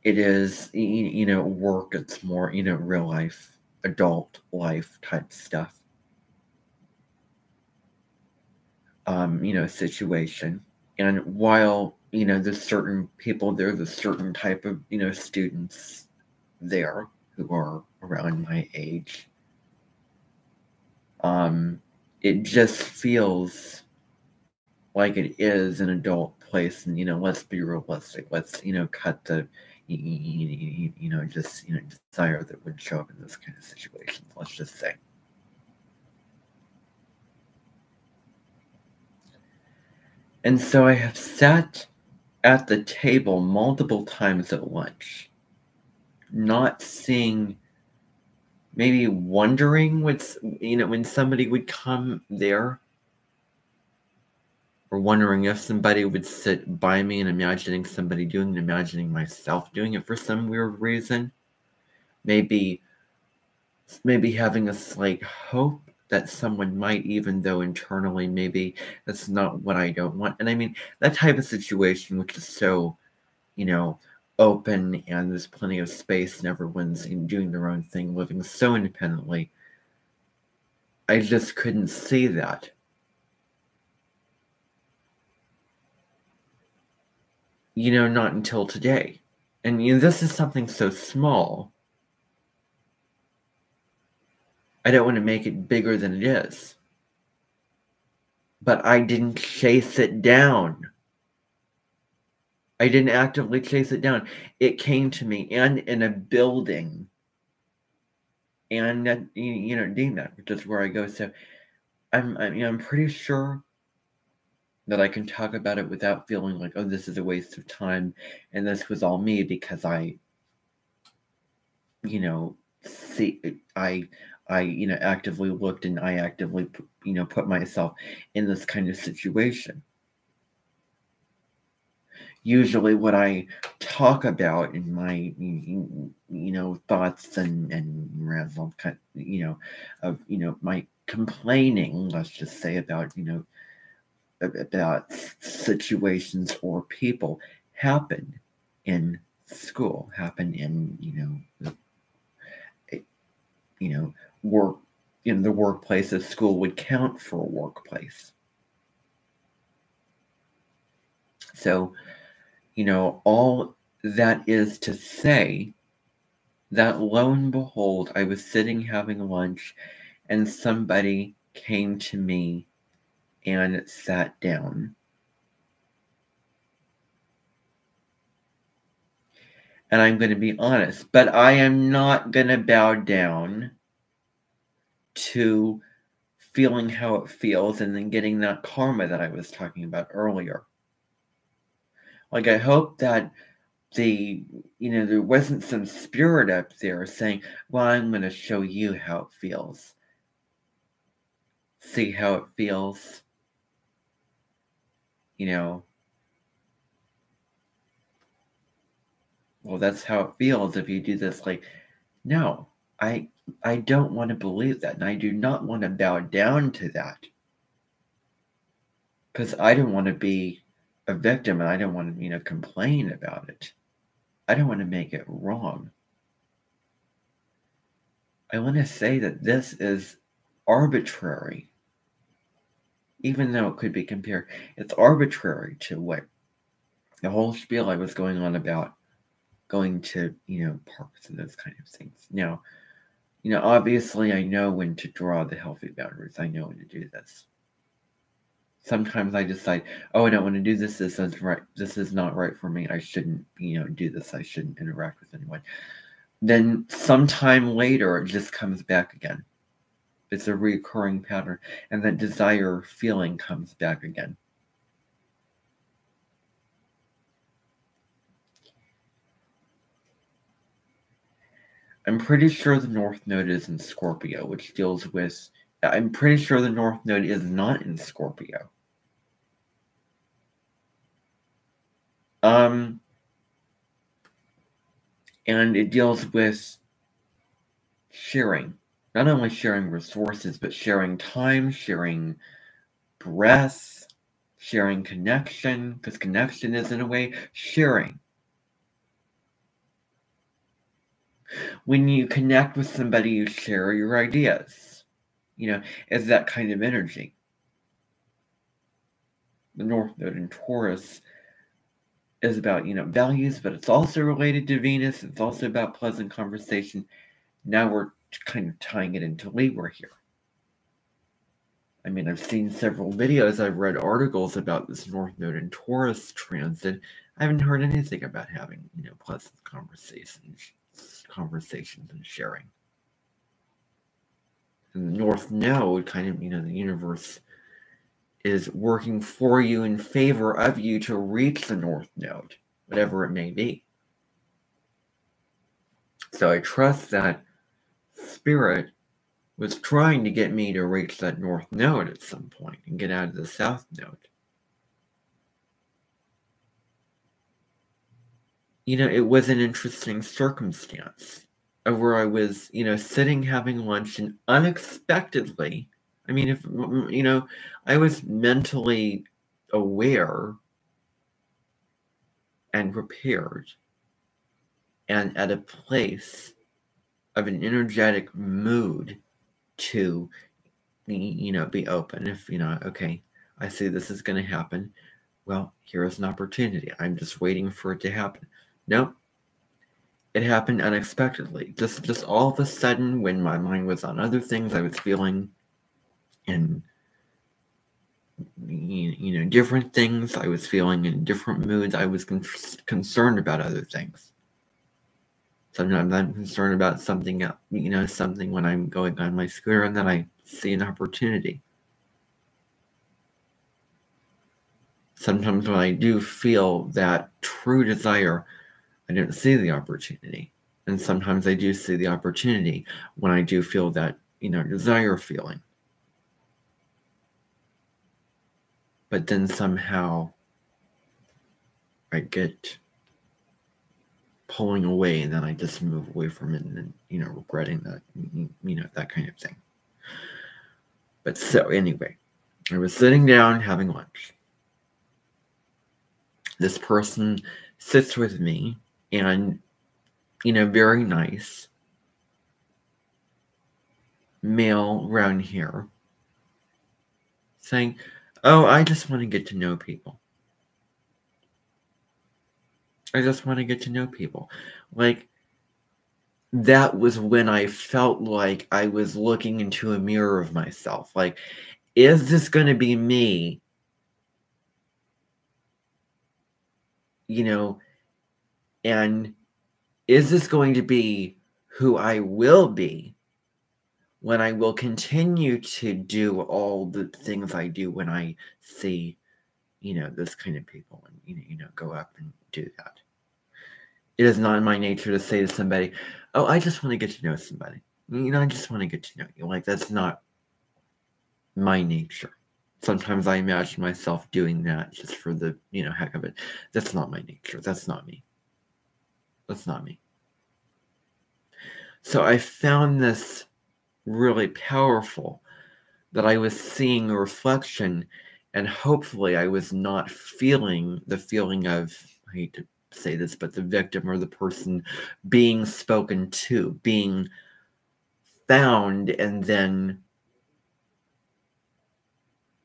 It is, work. It's more, real life, adult life type stuff. Situation. And while, there's certain people, there's a certain type of, students there who are around my age. It just feels like it is an adult place, and let's be realistic. Let's cut the desire that would show up in this kind of situations. Let's just say. And so I have sat at the table multiple times at lunch, not seeing, maybe wondering when somebody would come there, or wondering if somebody would sit by me and imagining somebody doing it, imagining myself doing it for some weird reason. Maybe having a slight hope that someone might, even though internally maybe that's not what I don't want. And I mean, that type of situation, which is so, open, and there's plenty of space and everyone's doing their own thing, living so independently. I just couldn't see that. Not until today. And this is something so small. I don't want to make it bigger than it is. But I didn't chase it down. I didn't actively chase it down. It came to me, and in a building, and DMAC, which is where I go. So I'm pretty sure that I can talk about it without feeling like, oh, this is a waste of time, and this was all me, because I actively looked, and I actively put myself in this kind of situation. Usually what I talk about in my thoughts and razzle, of my complaining, let's just say, about situations or people, happen in school, happen in work, in the workplace. If school would count for a workplace. So all that is to say that, lo and behold, I was sitting having lunch, and somebody came to me and sat down. And I'm going to be honest, but I am not going to bow down to feeling how it feels and then getting that karma that I was talking about earlier. Like, I hope that there wasn't some spirit up there saying, well, I'm going to show you how it feels. See how it feels. Well, that's how it feels if you do this. Like, no, I don't want to believe that. And I do not want to bow down to that. Because I don't want to be a victim, and I don't want to, complain about it. I don't want to make it wrong. I want to say that this is arbitrary. Even though it could be compared, it's arbitrary to what the whole spiel I was going on about going to, parks and those kind of things. Now, obviously I know when to draw the healthy boundaries. I know when to do this. Sometimes I decide, oh, I don't want to do this. This is right. This is not right for me. I shouldn't, do this. I shouldn't interact with anyone. Then sometime later, it just comes back again. It's a recurring pattern, and that desire feeling comes back again. I'm pretty sure the North Node is in Scorpio, which deals with... I'm pretty sure the North Node is not in Scorpio. And it deals with sharing, not only sharing resources, but sharing time, sharing breaths, sharing connection, because connection is in a way sharing. When you connect with somebody, you share your ideas. It's that kind of energy. The North Node in Taurus is about, values, but it's also related to Venus. It's also about pleasant conversation. Now we're kind of tying it into Libra here. I mean, I've seen several videos, I've read articles about this North Node in Taurus transit. I haven't heard anything about having, pleasant conversations and sharing. And the North Node kind of, the universe is working for you in favor of you to reach the North Node, whatever it may be. So I trust that Spirit was trying to get me to reach that North Node at some point and get out of the South Node. It was an interesting circumstance of where I was, sitting having lunch, and unexpectedly, I mean, if, I was mentally aware and prepared and at a place of an energetic mood to, be open. If, okay, I see this is going to happen. Well, here is an opportunity. I'm just waiting for it to happen. Nope. It happened unexpectedly. Just all of a sudden, when my mind was on other things, I was feeling in, different things. I was feeling in different moods. I was concerned about other things. Sometimes I'm concerned about something else, something when I'm going on my scooter, and then I see an opportunity. Sometimes when I do feel that true desire, I don't see the opportunity. And sometimes I do see the opportunity when I do feel that, desire feeling. But then somehow I get pulling away, and then I just move away from it, and then, regretting that, that kind of thing. But so anyway, I was sitting down having lunch. This person sits with me, and, very nice male around here, saying, "Oh, I just want to get to know people. I just want to get to know people." Like, that was when I felt like I was looking into a mirror of myself. Like, is this going to be me? And is this going to be who I will be when I will continue to do all the things I do when I see, this kind of people, and, go up and do that? It is not in my nature to say to somebody, "Oh, I just want to get to know somebody. I just want to get to know you." Like, that's not my nature. Sometimes I imagine myself doing that just for the, heck of it. That's not my nature. That's not me. That's not me. So I found this really powerful, that I was seeing a reflection, and hopefully I was not feeling the feeling of, I hate to say this, but the victim or the person being spoken to, being found, and then,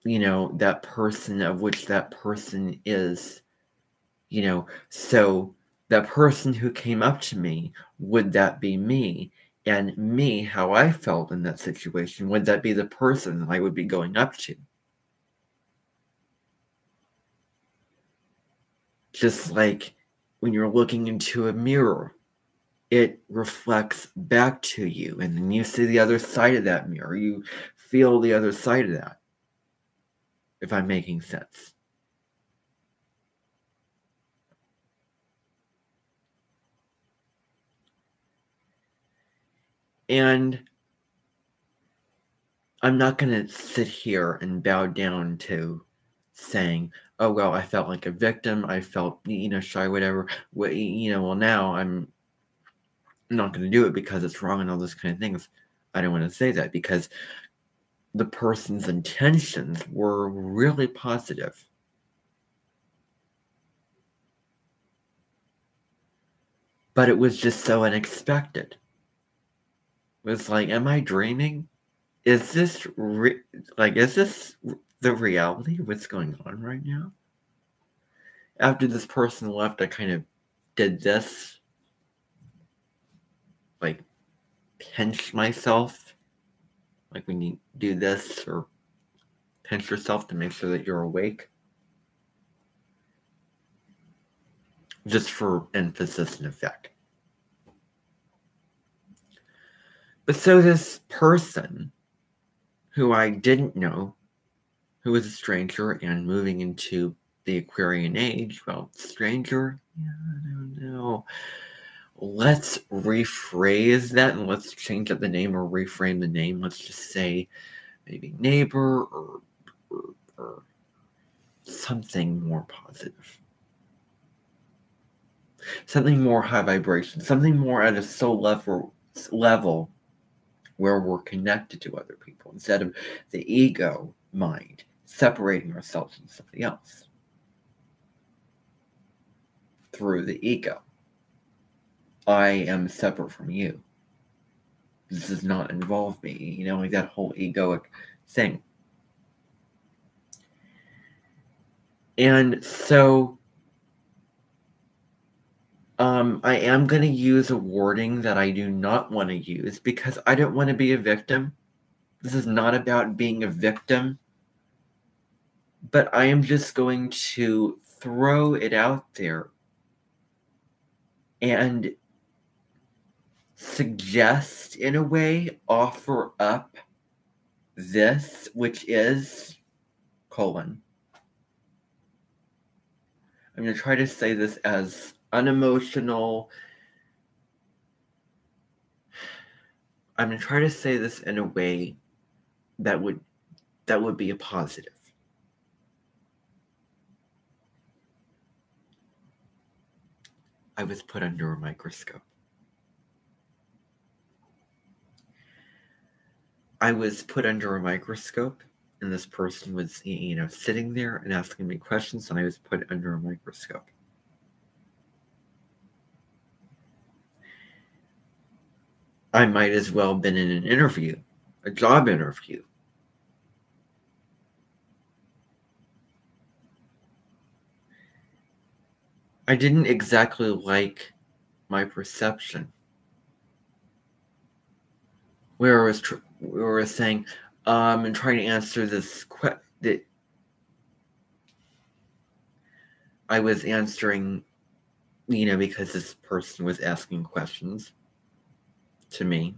that person of which that person is, so that person who came up to me, would that be me? And me, how I felt in that situation, would that be the person I would be going up to? Just like when you're looking into a mirror, it reflects back to you, and then you see the other side of that mirror. You feel the other side of that, if I'm making sense. And I'm not going to sit here and bow down to saying, "Oh, well, I felt like a victim. I felt, shy, whatever. Well, now I'm not going to do it because it's wrong," and all those kind of things. I don't want to say that because the person's intentions were really positive. But it was just so unexpected. It was like, am I dreaming? Is this is this the reality of what's going on right now? After this person left, I kind of did this, like pinch myself, like when you do this or pinch yourself to make sure that you're awake, just for emphasis and effect. But so this person who I didn't know, who was a stranger and moving into the Aquarian age, well, stranger? Yeah, I don't know. Let's rephrase that and let's change up the name or reframe the name. Let's just say maybe neighbor or something more positive. Something more high vibration. Something more at a soul level where we're connected to other people instead of the ego mind separating ourselves from somebody else through the ego. I am separate from you. This does not involve me, like that whole egoic thing. And so I am going to use a wording that I do not want to use because I don't want to be a victim. This is not about being a victim. But I am just going to throw it out there and suggest, in a way, offer up this, which is, I'm going to try to say this as unemotional. I'm going to try to say this in a way that would be a positive. I was put under a microscope. I was put under a microscope, and this person was, sitting there and asking me questions, and I was put under a microscope. I might as well have been in an interview, a job interview. I didn't exactly like my perception. Where I was saying, and trying to answer this question. I was answering, because this person was asking questions to me.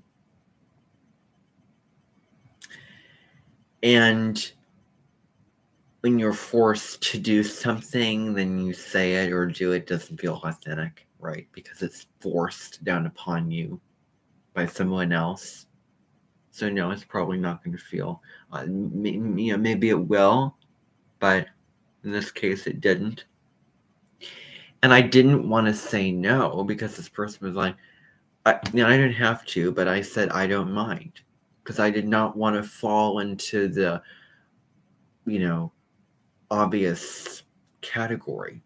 And when you're forced to do something, then you say it or do it, doesn't feel authentic, right? Because it's forced down upon you by someone else. So no, it's probably not going to feel, maybe it will, but in this case it didn't. And I didn't want to say no because this person was like, I didn't have to, but I said I don't mind because I did not want to fall into the, obvious category.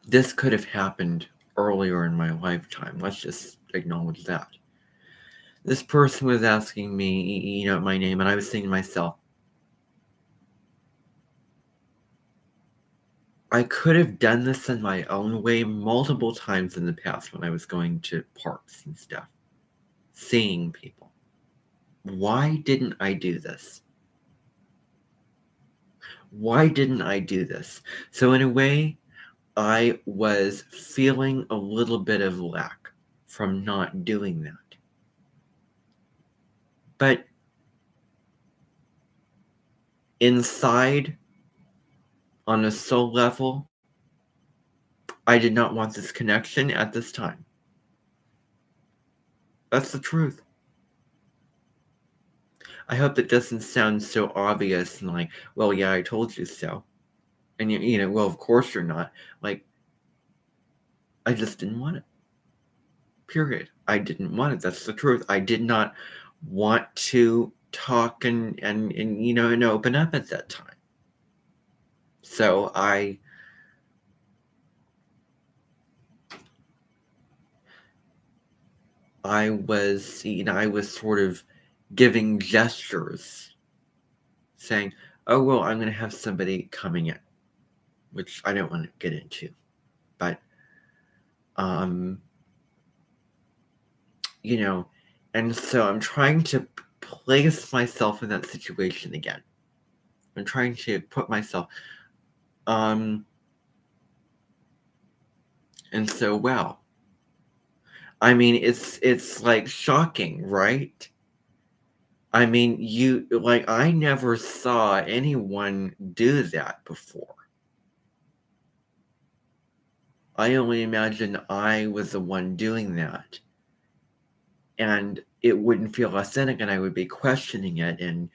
This could have happened earlier in my lifetime. Let's just acknowledge that. This person was asking me, my name, and I was thinking to myself, I could have done this in my own way multiple times in the past when I was going to parks and stuff, seeing people. Why didn't I do this? Why didn't I do this? So in a way, I was feeling a little bit of lack from not doing that. But inside, on a soul level, I did not want this connection at this time. That's the truth. I hope that doesn't sound so obvious and like, well, yeah, I told you so. And, well, of course you're not. Like, I just didn't want it. Period. I didn't want it. That's the truth. I did not want to talk and open up at that time. So I was, I was sort of giving gestures saying, oh, well, I'm going to have somebody coming in, which I don't want to get into. But, and so I'm trying to place myself in that situation again. I'm trying to put myself, and so, well, I mean, it's like shocking, right? I mean, I never saw anyone do that before. I only imagined I was the one doing that. And it wouldn't feel authentic, and I would be questioning it, and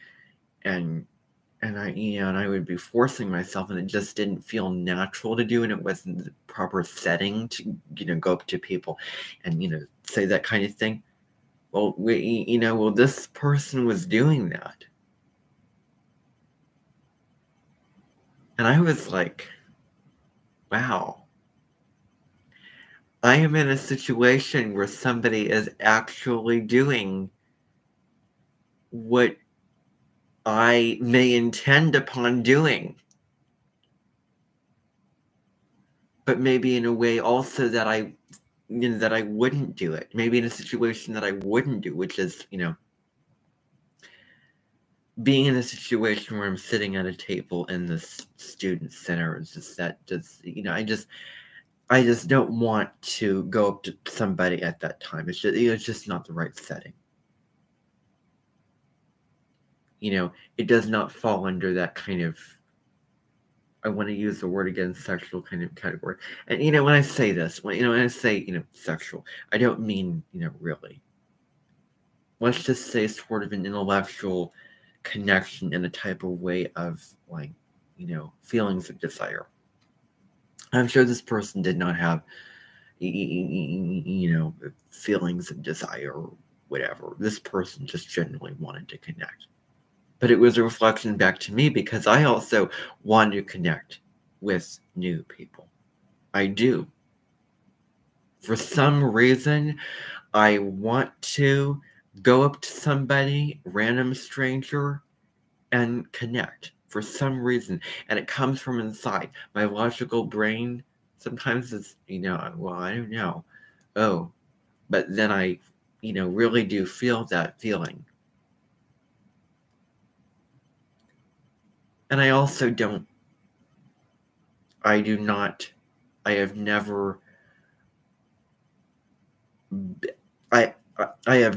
I would be forcing myself, and it just didn't feel natural to do, and it wasn't the proper setting to, go up to people and, say that kind of thing. Well, this person was doing that. And I was like, wow. I am in a situation where somebody is actually doing what I may intend upon doing, but maybe in a way also that I wouldn't do it. Maybe in a situation that I wouldn't do, which is, being in a situation where I'm sitting at a table in the student center. It's just I just don't want to go up to somebody at that time. It's just not the right setting. It does not fall under that kind of, I want to use the word again, sexual kind of category. And, when I say this, when I say, sexual, I don't mean, really. Let's just say sort of an intellectual connection in a type of way of, like, feelings of desire. I'm sure this person did not have, feelings of desire or whatever. This person just genuinely wanted to connect. But it was a reflection back to me because I also want to connect with new people. I do. For some reason, I want to go up to somebody, random stranger, and connect for some reason. And it comes from inside. My logical brain sometimes is, well, I don't know. Oh, but then I, really do feel that feeling. And I also I have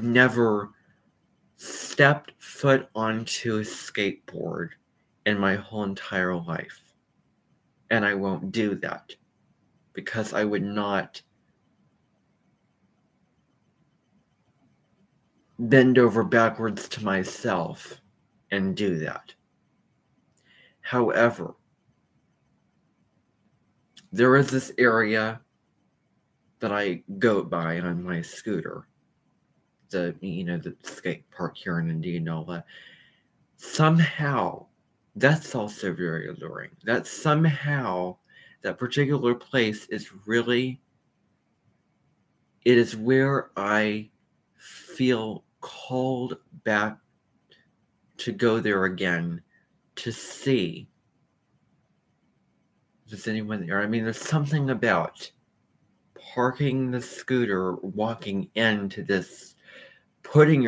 never stepped foot onto a skateboard in my whole entire life. And I won't do that because I would not bend over backwards to myself and do that. However, there is this area that I go by on my scooter, the skate park here in Indianola. Somehow, that's also very alluring. That somehow, that particular place is really, it is where I feel called back to go there again to see if there's anyone there. I mean, there's something about parking the scooter, walking into this, moving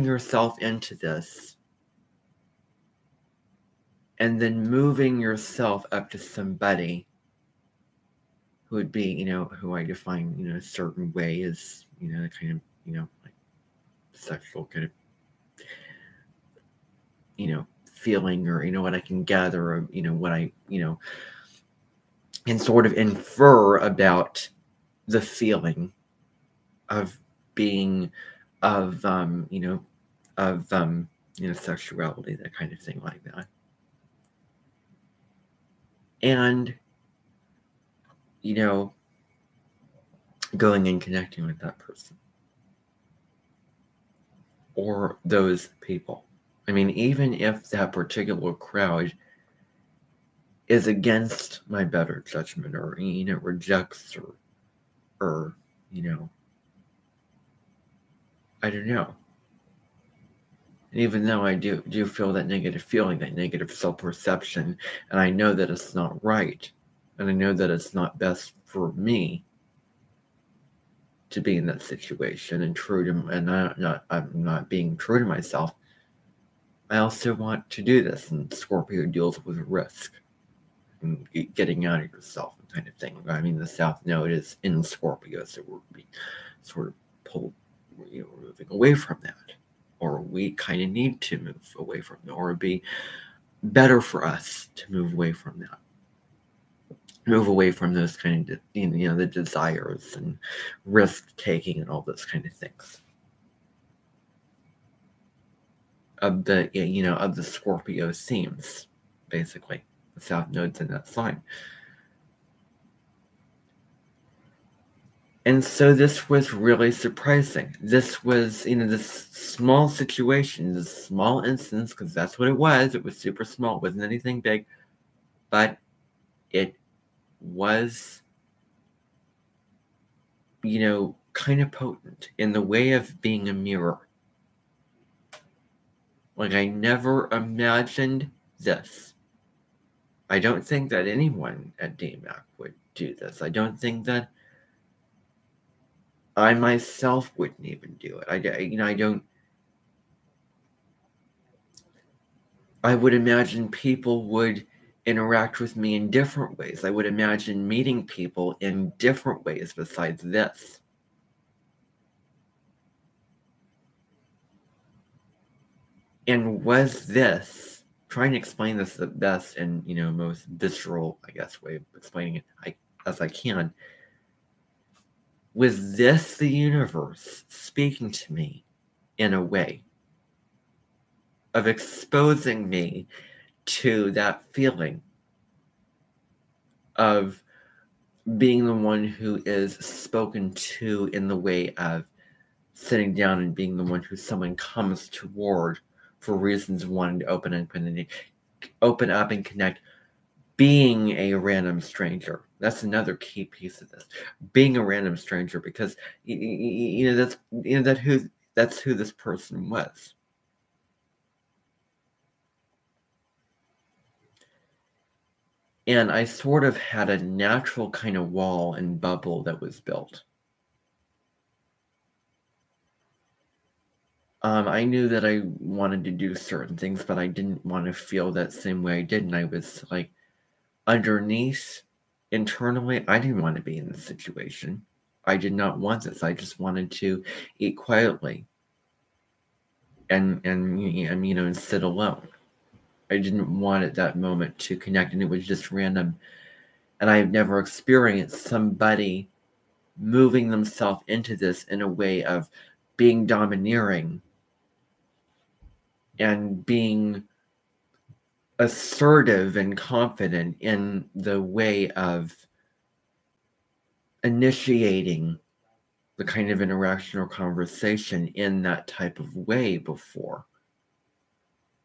yourself into this, and then moving yourself up to somebody who would be, who I define, a certain way as, kind of, like sexual kind of, feeling, or, what I can gather, or, what I, and sort of infer about the feeling of being, of, sexuality, that kind of thing like that. And, going and connecting with that person or those people. I mean, even if that particular crowd is against my better judgment, or rejects, or I don't know. And even though I do feel that negative feeling, that negative self-perception, and I know that it's not right, and I know that it's not best for me to be in that situation, and I'm not being true to myself. I also want to do this, and Scorpio deals with risk and getting out of yourself and kind of thing. I mean, the South Node is in Scorpio, so we're being sort of pulled, moving away from that, or we kind of need to move away from it, or it'd be better for us to move away from that. Move away from those kind of, the desires and risk-taking and all those kind of things. Of the Scorpio themes, basically. The South Node's in that sign. And so this was really surprising. This was, this small situation, this small instance, because that's what it was. It was super small. It wasn't anything big. But it was, kind of potent in the way of being a mirror. Like, I never imagined this. I don't think that anyone at DMAC would do this. I don't think that I myself wouldn't even do it. I would imagine people would interact with me in different ways. I would imagine meeting people in different ways besides this. And was this, trying to explain this the best and, most visceral, I guess, way of explaining it as I can, was this the universe speaking to me in a way of exposing me to that feeling of being the one who is spoken to in the way of sitting down and being the one who someone comes toward for reasons of wanting to open up and connect, being a random stranger. That's another key piece of this. Being a random stranger, because that's who this person was. And I sort of had a natural kind of wall and bubble that was built. I knew that I wanted to do certain things, but I didn't want to feel that same way I did. And I was like, underneath, internally, I didn't want to be in this situation. I did not want this. I just wanted to eat quietly and sit alone. I didn't want at that moment to connect, and it was just random. And I've never experienced somebody moving themselves into this in a way of being domineering and being assertive and confident in the way of initiating the kind of interaction or conversation in that type of way before.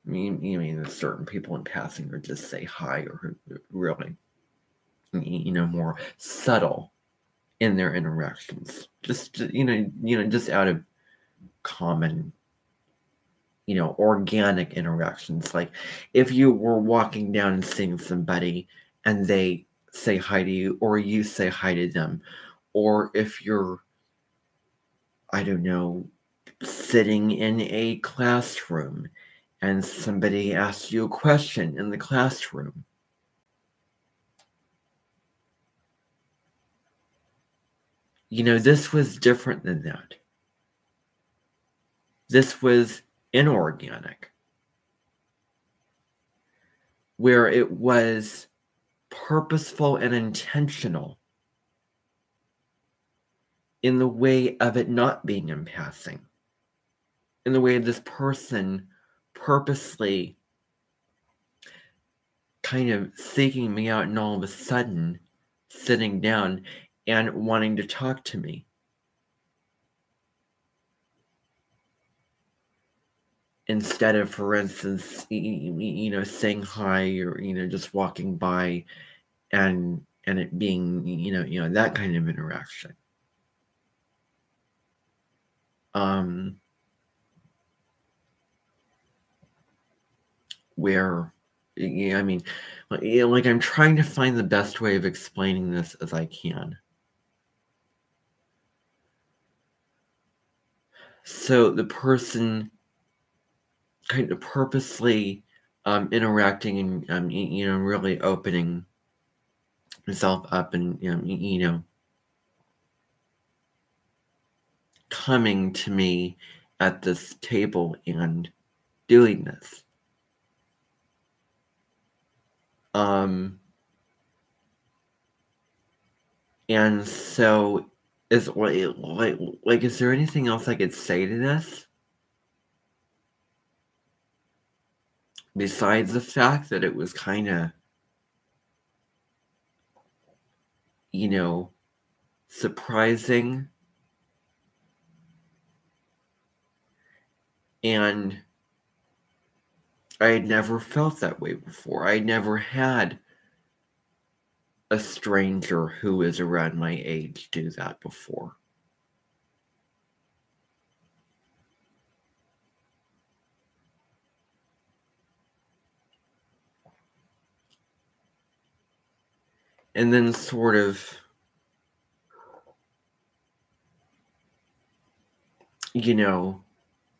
I mean, certain people in passing or just say hi, or really, more subtle in their interactions. Just just out of common, organic interactions. Like if you were walking down and seeing somebody and they say hi to you, or you say hi to them, or if you're, I don't know, sitting in a classroom and somebody asks you a question in the classroom. This was different than that. This was inorganic, where it was purposeful and intentional in the way of it not being in passing, in the way of this person purposely kind of seeking me out, and all of a sudden sitting down and wanting to talk to me. Instead of, for instance, saying hi or, just walking by and it being, that kind of interaction. Where, I mean, like I'm trying to find the best way of explaining this as I can. So the person kind of purposely interacting and really opening himself up and coming to me at this table and doing this. And so is is there anything else I could say to this? Besides the fact that it was kind of, surprising and I had never felt that way before. I never had a stranger who is around my age do that before. And then sort of,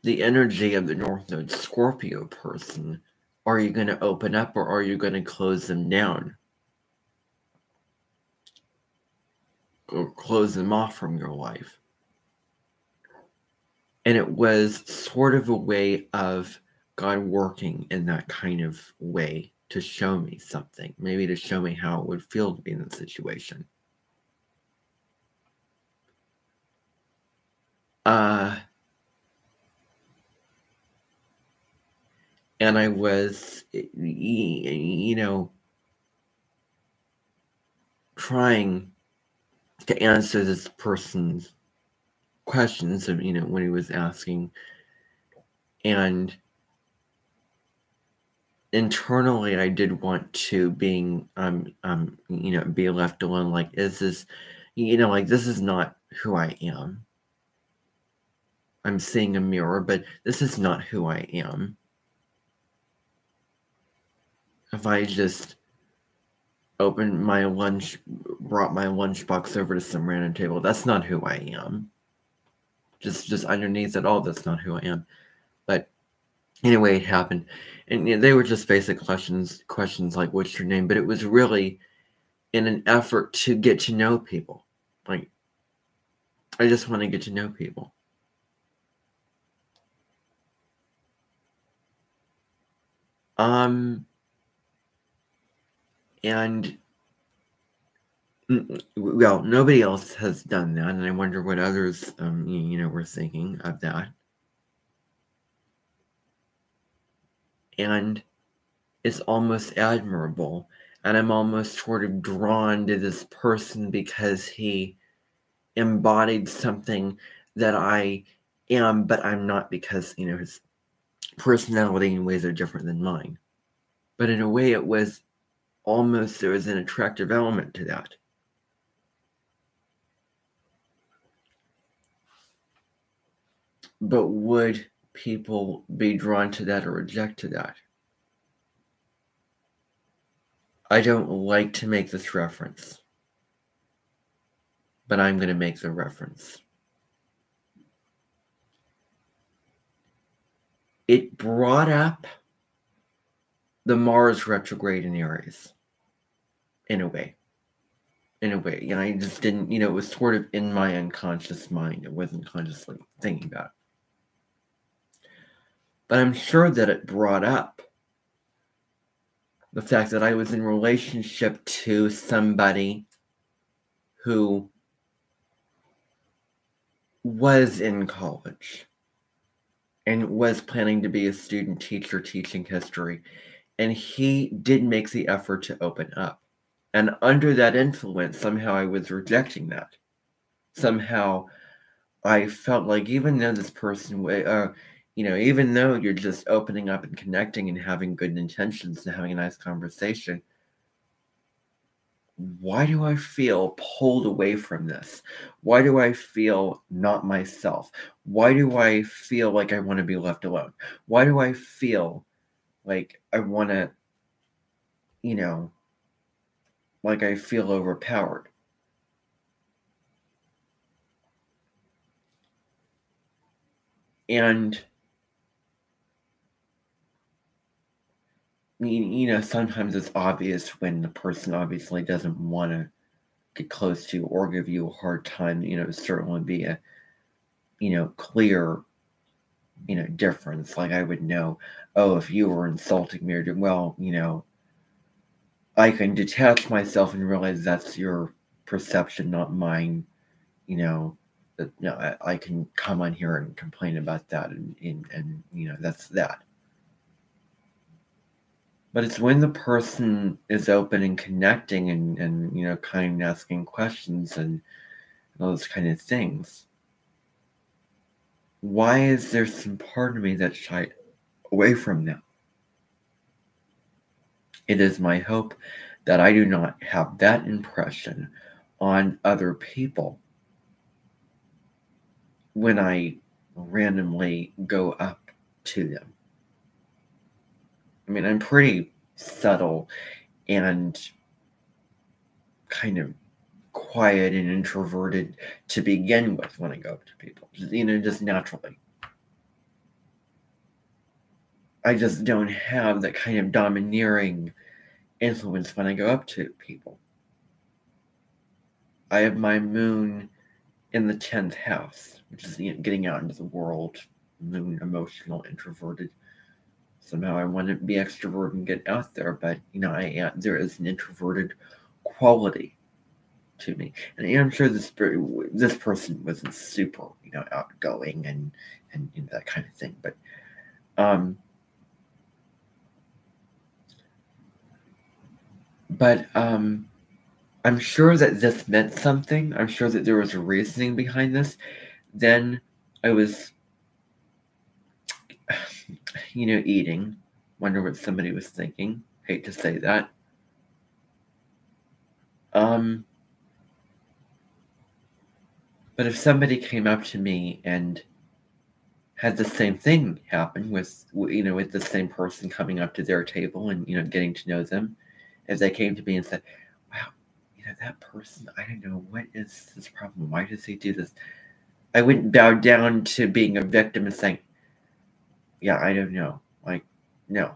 the energy of the North Node Scorpio person. Are you going to open up or are you going to close them down? Or close them off from your life? And it was sort of a way of God working in that kind of way to show me something, maybe to show me how it would feel to be in the situation. And I was, trying to answer this person's questions of, when he was asking. And internally, I did want to be left alone. Like, is this, this is not who I am. I'm seeing a mirror, but this is not who I am. If I just opened my lunch, brought my lunchbox over to some random table, that's not who I am. Just underneath it all, that's not who I am. But anyway, it happened. And they were just basic questions like, what's your name? But it was really in an effort to get to know people. Like, I just want to get to know people. And, well, nobody else has done that, and I wonder what others, were thinking of that. And it's almost admirable, and I'm almost sort of drawn to this person because he embodied something that I am, but I'm not because, his personality and ways are different than mine. But in a way, it was almost, there was an attractive element to that. But would people be drawn to that or reject to that? I don't like to make this reference, but I'm going to make the reference. It brought up the Mars retrograde in Aries, in a way. And I just didn't, it was sort of in my unconscious mind. It wasn't consciously thinking about it. But I'm sure that it brought up the fact that I was in relationship to somebody who was in college and was planning to be a student teacher teaching history. And he did make the effort to open up. And under that influence, somehow I was rejecting that. Somehow I felt like even though this person, even though you're just opening up and connecting and having good intentions and having a nice conversation, why do I feel pulled away from this? Why do I feel not myself? Why do I feel like I want to be left alone? Why do I feel like I want to, like I feel overpowered? And, sometimes it's obvious when the person obviously doesn't want to get close to or give you a hard time, certainly be a, clear, difference. Like I would know, oh, if you were insulting me I can detach myself and realize that's your perception, not mine, that I can come on here and complain about that and that's that. But it's when the person is open and connecting and kind of asking questions and those kind of things. Why is there some part of me that's shy away from them? It is my hope that I do not have that impression on other people when I randomly go up to them. I mean, I'm pretty subtle and kind of quiet and introverted to begin with when I go up to people, just naturally. I just don't have that kind of domineering influence when I go up to people. I have my moon in the 10th house, which is getting out into the world, moon, emotional, introverted. Somehow I want to be extroverted and get out there, but there is an introverted quality to me, and I'm sure this person wasn't super outgoing and that kind of thing, but I'm sure that this meant something. I'm sure that there was a reasoning behind this. Then I was eating, wonder what somebody was thinking. Hate to say that. But if somebody came up to me and had the same thing happen with the same person coming up to their table and getting to know them, if they came to me and said, wow, that person, I don't know, what is this problem? Why does he do this? I wouldn't bow down to being a victim and saying, yeah, I don't know. Like, no.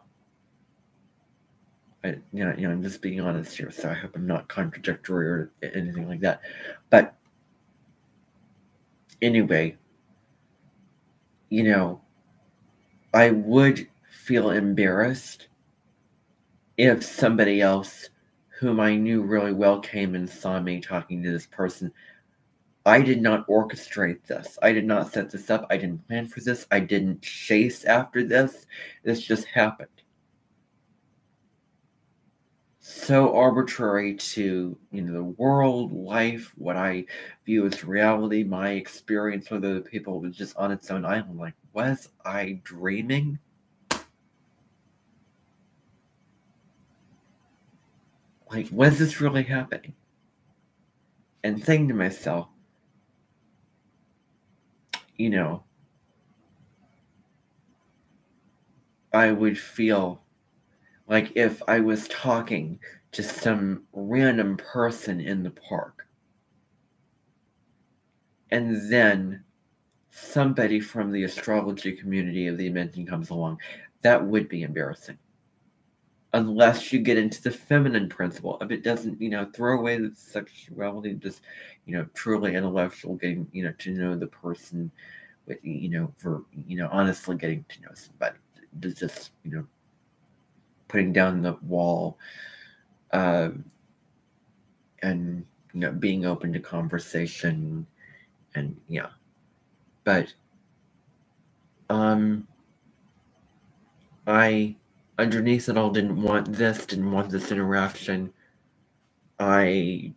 I'm just being honest here, so I hope I'm not contradictory or anything like that. But anyway, I would feel embarrassed if somebody else whom I knew really well came and saw me talking to this person. I did not orchestrate this. I did not set this up. I didn't plan for this. I didn't chase after this. This just happened. So arbitrary to the world, life, what I view as reality, my experience with other people was just on its own island. Like, was I dreaming? Like, was this really happening? And saying to myself, I would feel like if I was talking to some random person in the park, and then somebody from the astrology community of the Inventing comes along, that would be embarrassing. Unless you get into the feminine principle. If it doesn't, throw away the sexuality, just, truly intellectual, getting, to know the person with, for, honestly getting to know somebody. Just, putting down the wall, and, being open to conversation and, yeah. But, I, underneath it all, didn't want this interaction. I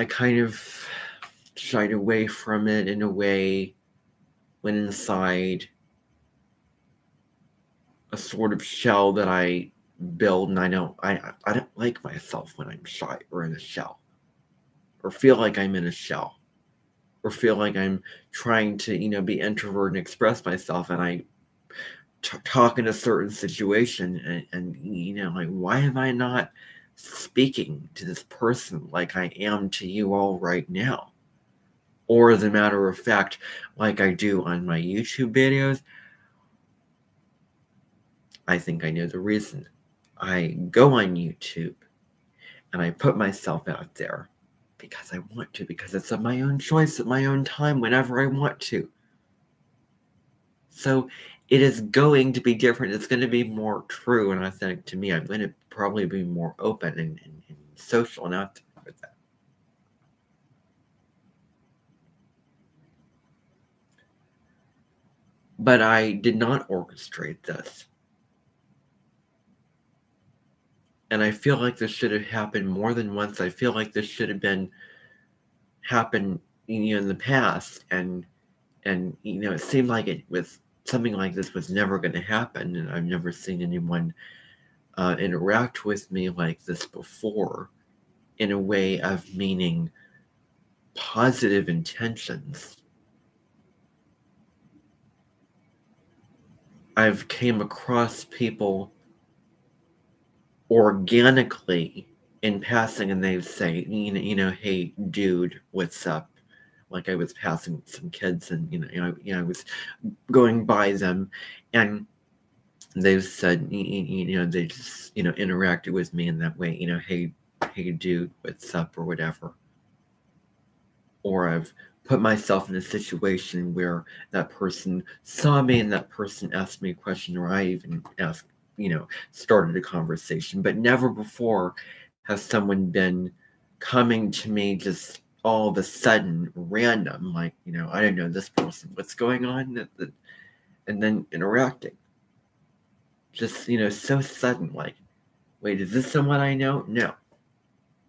kind of shied away from it in a way, went inside a sort of shell that I build, and I don't like myself when I'm shy or in a shell, or feel like I'm in a shell, or feel like I'm trying to, be introvert and express myself, and I talk in a certain situation, and like, why am I not speaking to this person like I am to you all right now? Or as a matter of fact, like I do on my YouTube videos, I think I know the reason. I go on YouTube and I put myself out there because I want to, because it's of my own choice at my own time whenever I want to. So it is going to be different. It's going to be more true and authentic to me. I'm going to probably be more open and social and out there with that. But I did not orchestrate this. And I feel like this should have happened more than once. I feel like this should have happened, in the past. And it seemed like it was something like this was never going to happen. And I've never seen anyone interact with me like this before in a way of meaning positive intentions. I've came across people organically in passing, and they say, hey, dude, what's up? Like I was passing some kids, and I was going by them, and they've said, they just interacted with me in that way, hey, dude, what's up, or whatever. Or I've put myself in a situation where that person saw me and that person asked me a question, or I even asked, started a conversation. But never before has someone been coming to me just all of a sudden, random, like, I don't know this person, what's going on, and then interacting. Just, so sudden, like, wait, is this someone I know? No,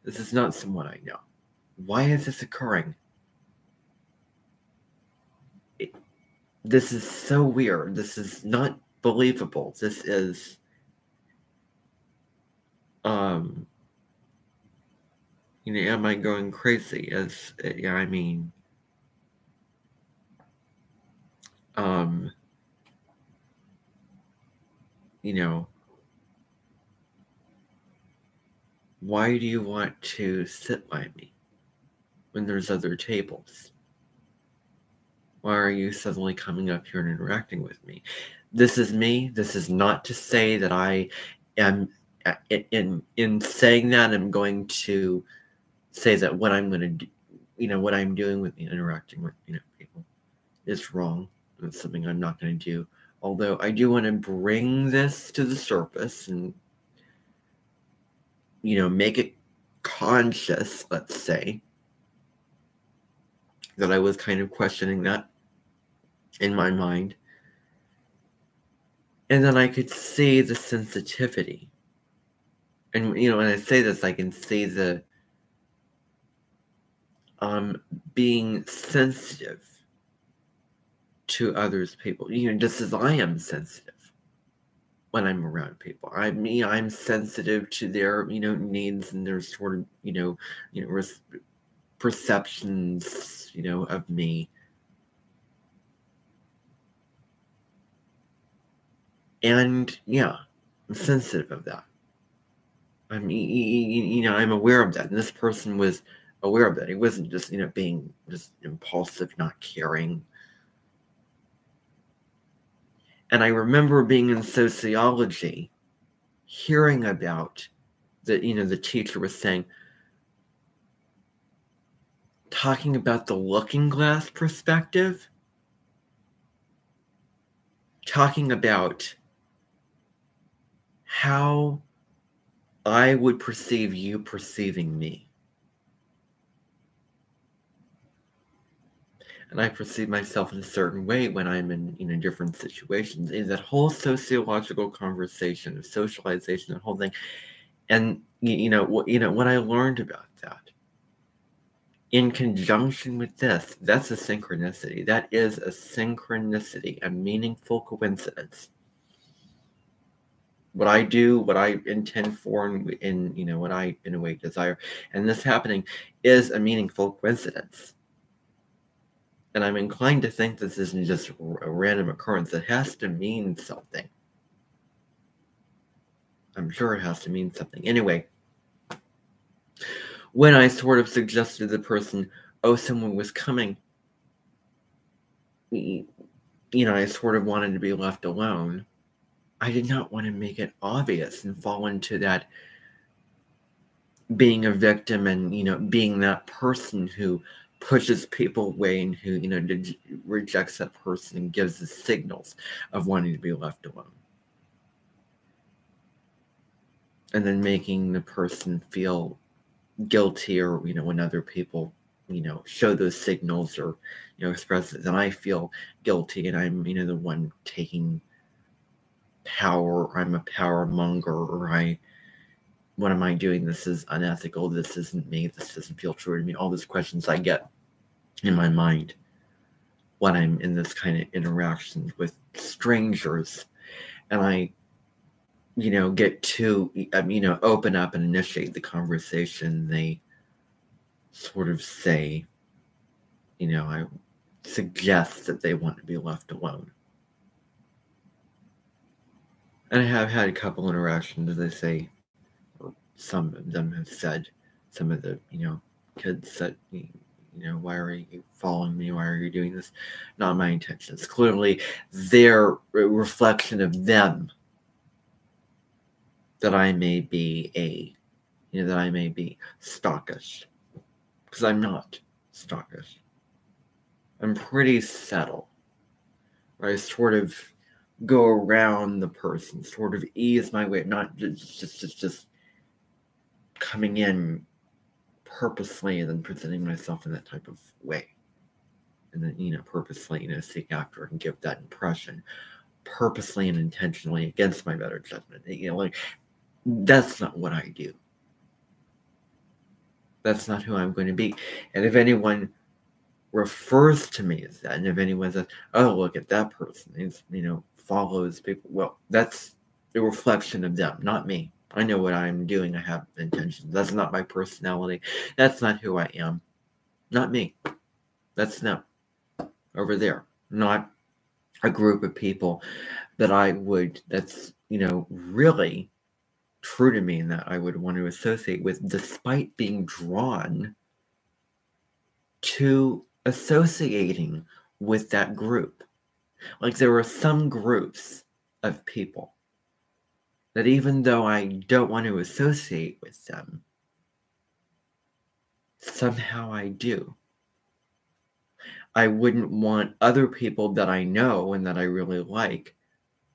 this is not someone I know. Why is this occurring? This is so weird. This is not believable. This is, am I going crazy? Why do you want to sit by me when there's other tables? Why are you suddenly coming up here and interacting with me? This is me. This is not to say that I am, in saying that, I'm going to say that what I'm going to do, what I'm doing with interacting with, people is wrong. It's something I'm not going to do. Although I do want to bring this to the surface and, make it conscious, let's say, that I was kind of questioning that in my mind. And then I could see the sensitivity. And, when I say this, I can see the being sensitive to others, people, just as I am sensitive when I'm around people. I'm sensitive to their, needs and their sort of, perceptions, of me. And yeah, I'm sensitive of that. I'm aware of that. And this person was aware of that. He wasn't just, being just impulsive, not caring. And I remember being in sociology, hearing about the teacher was saying, talking about the looking glass perspective, talking about how I would perceive you perceiving me. and I perceive myself in a certain way when I'm in different situations. In that whole sociological conversation of socialization, that whole thing, and what I learned about that, in conjunction with this, that's a synchronicity. That is a synchronicity, a meaningful coincidence. What I do, what I intend for, and what I in a way desire, and this happening is a meaningful coincidence. And I'm inclined to think this isn't just a random occurrence. It has to mean something. I'm sure it has to mean something. Anyway, when I sort of suggested to the person, oh, someone was coming, I sort of wanted to be left alone. I did not want to make it obvious and fall into that being a victim and, being that person who pushes people away and who, rejects that person and gives the signals of wanting to be left alone. And then making the person feel guilty, or, when other people, show those signals or, express it, then I feel guilty and I'm, the one taking power, or I'm a power monger, or what am I doing? This is unethical. This isn't me. This doesn't feel true to me. All those questions I get in my mind when I'm in this kind of interactions with strangers, and I, get to, open up and initiate the conversation. They sort of say, I suggest that they want to be left alone. And I have had a couple interactions, as I say, or some of them have said, some of the, kids said, why are you following me? Why are you doing this? Not my intention. It's clearly their reflection of them that I may be stockish. Because I'm not stockish. I'm pretty subtle. Where I sort of go around the person, sort of ease my way, not just coming in purposely and then presenting myself in that type of way. And then, purposely, seek after and give that impression, purposely and intentionally against my better judgment. That's not what I do. That's not who I'm going to be. And if anyone refers to me as that, and if anyone says, oh, look at that person, he's, follows people, well, that's a reflection of them, not me. I know what I'm doing. I have intentions. That's not my personality. That's not who I am. Not me. That's them over there. Not a group of people that that's, really true to me and that I would want to associate with, despite being drawn to associating with that group. Like, there are some groups of people that even though I don't want to associate with them, somehow I do. I wouldn't want other people that I know and that I really like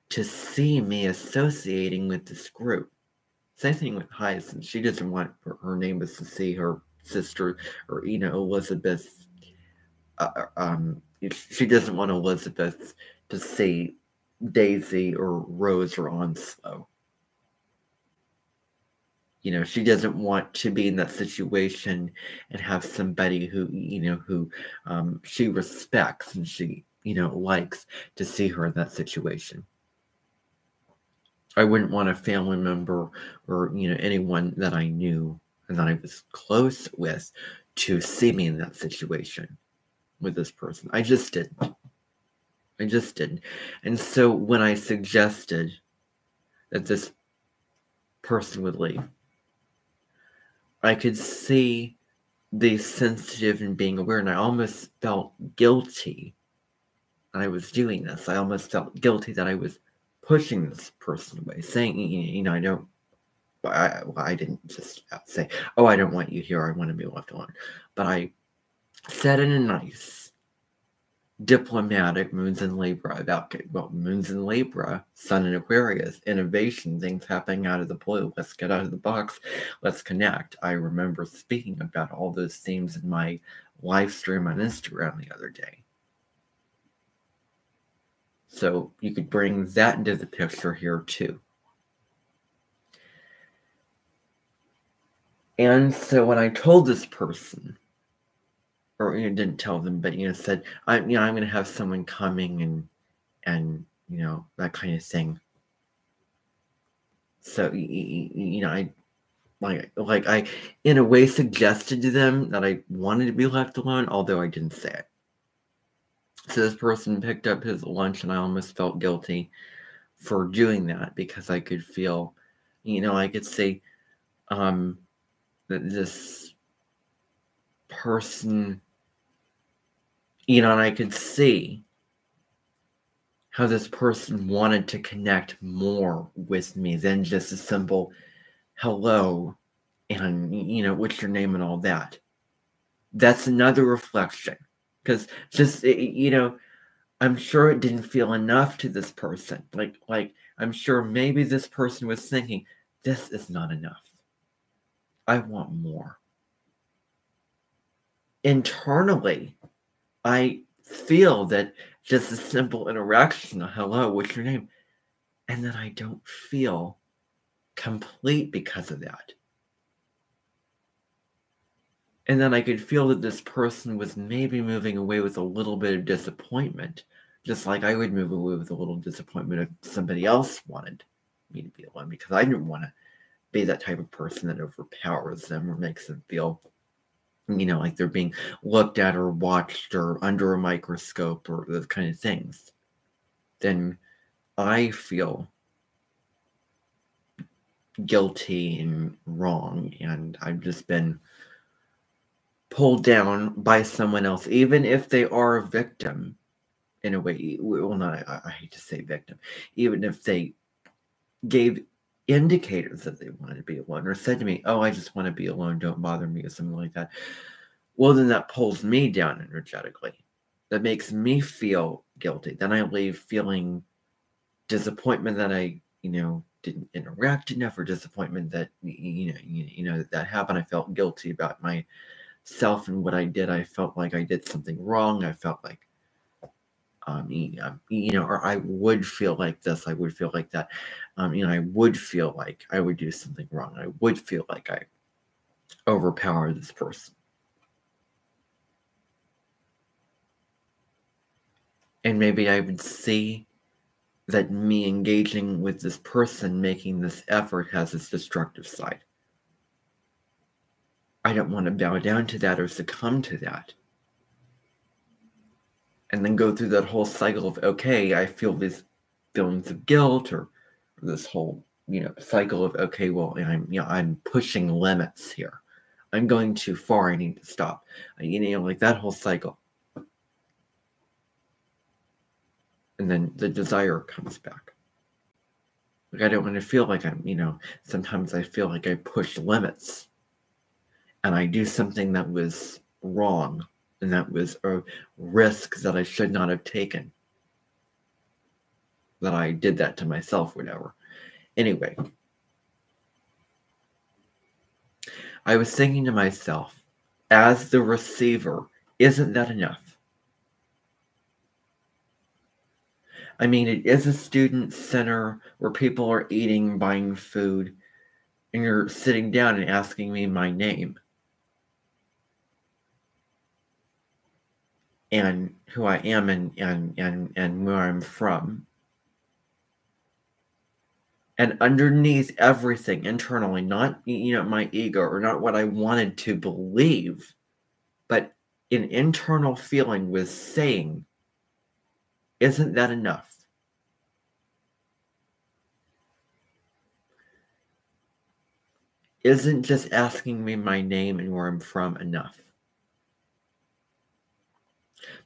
to see me associating with this group. Same thing with Hyacinth. She doesn't want her neighbors to see her sister or, Elizabeth. She doesn't want Elizabeth to see Daisy or Rose or Onslow. She doesn't want to be in that situation and have somebody who, who she respects and she, likes to see her in that situation. I wouldn't want a family member or, anyone that I knew and that I was close with to see me in that situation with this person. I just didn't. And so when I suggested that this person would leave, I could see the sensitive and being aware, and I almost felt guilty that I was doing this. I almost felt guilty that I was pushing this person away, saying, I didn't just say, oh, I don't want you here, I want to be left alone. But I said in a nice, diplomatic, Moons in Libra, Moons in Libra, Sun in Aquarius, innovation, things happening out of the blue, let's get out of the box, let's connect. I remember speaking about all those themes in my live stream on Instagram the other day. So you could bring that into the picture here too. And so when I told this person, or didn't tell them, but said, I'm going to have someone coming and that kind of thing. So I I in a way suggested to them that I wanted to be left alone, although I didn't say it. So this person picked up his lunch, and I almost felt guilty for doing that because I could feel, I could say, that this person, and I could see how this person wanted to connect more with me than just a simple hello and, what's your name and all that. That's another reflection. Because just, I'm sure it didn't feel enough to this person. Like I'm sure maybe this person was thinking, this is not enough. I want more. Internally, I feel that just a simple interaction, hello, what's your name? And then I don't feel complete because of that. And then I could feel that this person was maybe moving away with a little bit of disappointment, just like I would move away with a little disappointment if somebody else wanted me to be alone, because I didn't want to be that type of person that overpowers them or makes them feel, like they're being looked at or watched or under a microscope or those kind of things. Then I feel guilty and wrong, and I've just been pulled down by someone else, even if they are a victim in a way. Well, not, I hate to say victim, even if they gave indicators that they wanted to be alone or said to me, oh, I just want to be alone, don't bother me, or something like that. Well, then that pulls me down energetically. That makes me feel guilty. Then I leave feeling disappointment that I, didn't interact enough, or disappointment that, that happened. I felt guilty about myself and what I did. I felt like I did something wrong. I felt like, or I would feel like this, I would feel like that. I would feel like I would do something wrong. I would feel like I overpower this person. And maybe I would see that me engaging with this person, making this effort, has its destructive side. I don't want to bow down to that or succumb to that. And then go through that whole cycle of, okay, I feel these feelings of guilt, or this whole, cycle of, okay, well, I'm pushing limits here. I'm going too far. I need to stop. Like that whole cycle. And then the desire comes back. Like I don't want to feel like I'm, sometimes I feel like I push limits and I do something that was wrong and that was a risk that I should not have taken. That I did that to myself, whatever. Anyway, I was thinking to myself, as the receiver, isn't that enough? I mean, it is a student center where people are eating, buying food, and you're sitting down and asking me my name and who I am and where I'm from. And underneath everything internally, not my ego or not what I wanted to believe, but an internal feeling was saying, isn't that enough? Isn't just asking me my name and where I'm from enough?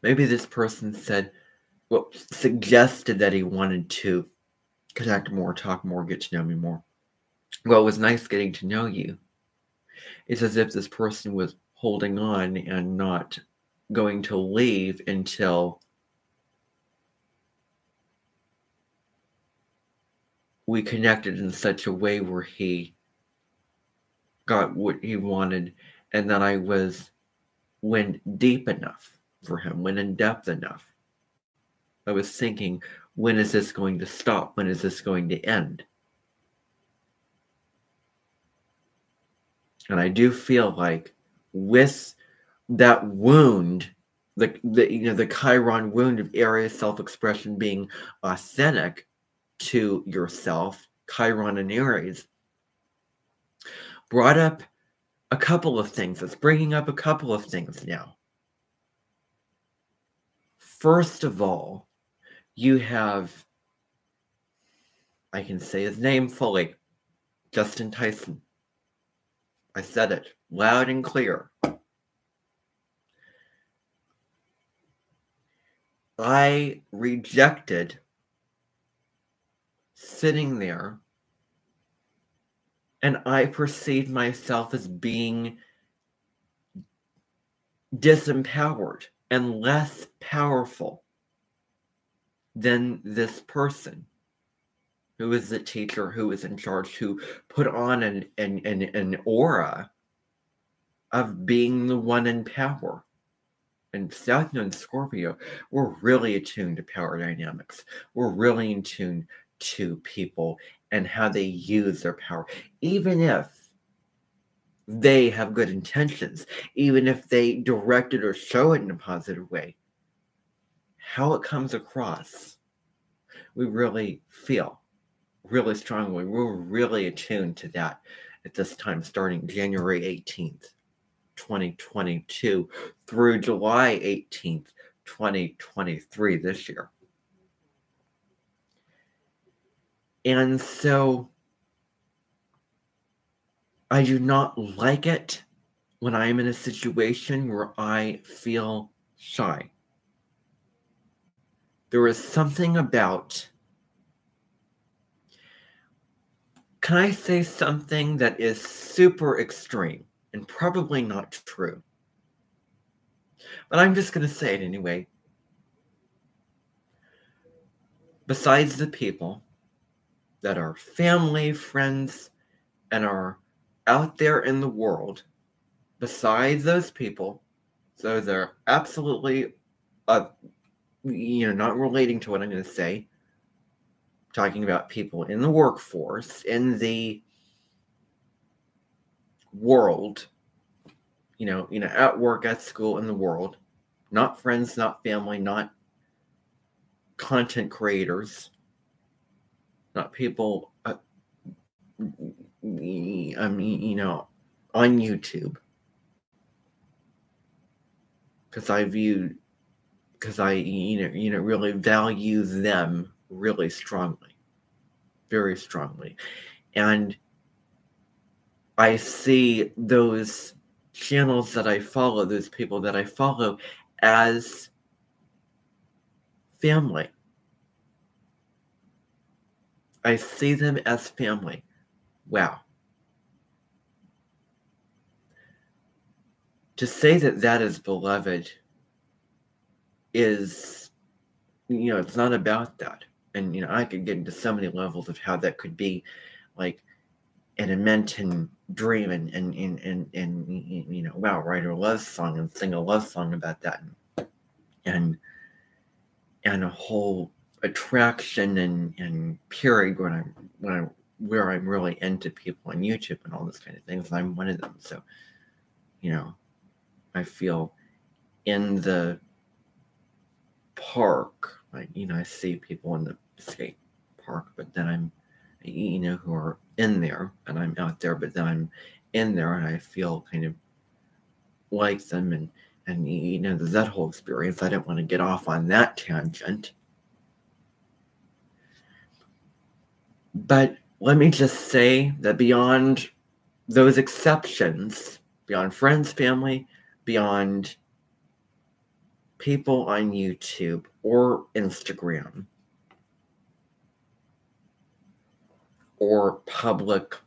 Maybe this person suggested that he wanted to connect more, talk more, get to know me more. Well, it was nice getting to know you. It's as if this person was holding on and not going to leave until we connected in such a way where he got what he wanted, and that I went deep enough for him, went in depth enough. I was thinking When is this going to stop? When is this going to end? And I do feel like with that wound, the Chiron wound of Aries self-expression being authentic to yourself, Chiron and Aries, brought up a couple of things. It's bringing up a couple of things now. First of all, you have, I can say his name fully, Justin Tyson. I said it loud and clear. I rejected sitting there, and I perceived myself as being disempowered and less powerful than this person who is the teacher, who is in charge, who put on an aura of being the one in power. And South Node and Scorpio, we're really attuned to power dynamics. We're really in tune to people and how they use their power. Even if they have good intentions, even if they direct it or show it in a positive way, how it comes across, we really feel really strongly. We're really attuned to that at this time, starting January 18th. 2022 through July 18th, 2023 this year. And so I do not like it when I am in a situation where I feel shy. There is something about, can I say something that is super extreme and probably not true? But I'm just going to say it anyway. Besides the people that are family, friends, and are out there in the world, besides those people, so they're absolutely, not relating to what I'm going to say, talking about people in the workforce, in the world, at work, at school, in the world, not friends, not family, not content creators, not people, on YouTube. Because I really value them really strongly, very strongly. And I see those channels that I follow, those people that I follow, as family. I see them as family. Wow. To say that that is beloved is, it's not about that. And, I could get into so many levels of how that could be like an Amenton dream and wow, write a love song and sing a love song about that. And a whole attraction and period where I'm really into people on YouTube and all this kind of things. I'm one of them. So, I feel in the park, like, I see people in the skate park, but then I'm, who are in there, and I'm out there, but then I'm in there and I feel kind of like them and that whole experience. I didn't want to get off on that tangent. But let me just say that beyond those exceptions, beyond friends, family, beyond people on YouTube or Instagram or publicly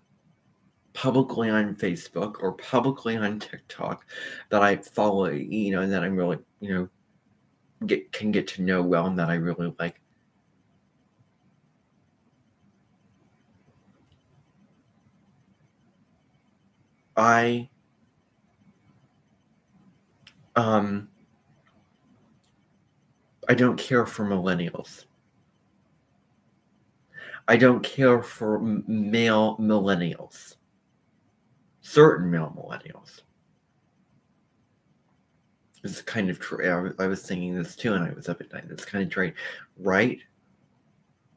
on Facebook or publicly on TikTok that I follow, and that I'm really, can get to know well and that I really like. I don't care for millennials. I don't care for male millennials. Certain male millennials. It's kind of true. I was thinking this too, and I was up at night. It's kind of true, right?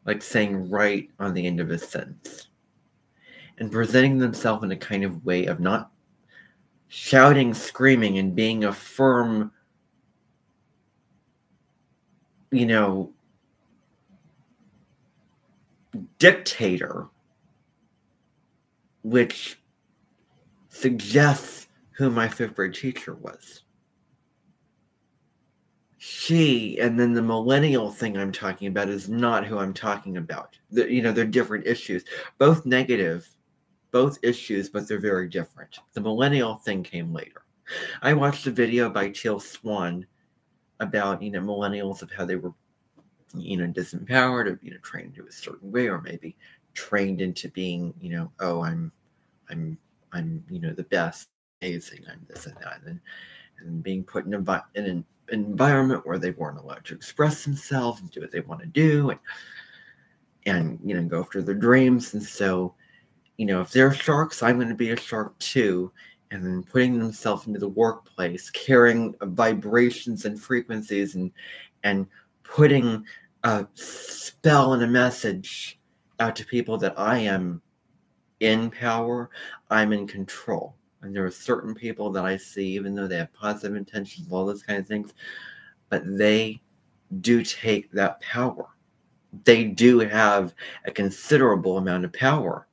Like saying right on the end of a sentence. And presenting themselves in a kind of way of not shouting, screaming, and being a firm, dictator, which suggests who my 5th grade teacher was. She, and then the millennial thing I'm talking about is not who I'm talking about. They're different issues. Both negative, both issues, but they're very different. The millennial thing came later. I watched a video by Teal Swan about, millennials, of how they were, disempowered, or, trained into a certain way, or maybe trained into being, oh, I'm the best, amazing, I'm this and that, and being put in an environment where they weren't allowed to express themselves and do what they want to do, and go after their dreams. And so, if they're sharks, I'm going to be a shark too. And then putting themselves into the workplace, carrying vibrations and frequencies, and putting a spell and a message out to people that I am in power, I'm in control. And there are certain people that I see, even though they have positive intentions, all those kind of things, but they do take that power. They do have a considerable amount of power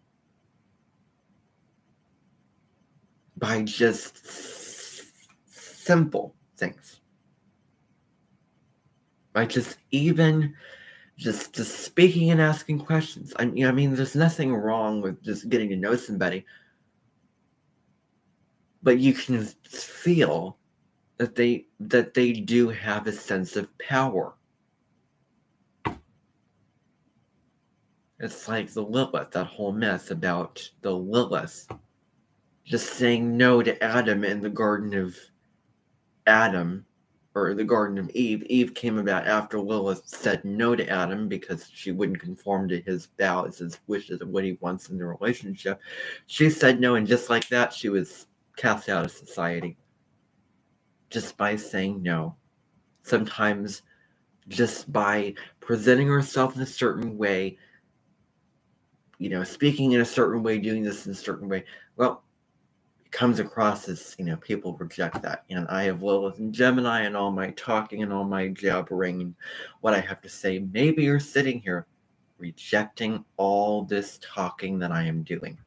by just simple things. By just speaking and asking questions. I mean, there's nothing wrong with just getting to know somebody, but you can feel that they do have a sense of power. It's like the Lilith, that whole myth about the Lilith just saying no to Adam in the Garden of Adam, or the Garden of Eve. Eve came about after Lilith said no to Adam because she wouldn't conform to his vows, his wishes, of what he wants in the relationship. She said no, and just like that, she was cast out of society. Just by saying no. Sometimes just by presenting herself in a certain way, speaking in a certain way, doing this in a certain way. Well, it comes across as, people reject that. And I have Lilith and Gemini, and all my talking and all my jabbering and what I have to say. Maybe you're sitting here rejecting all this talking that I am doing.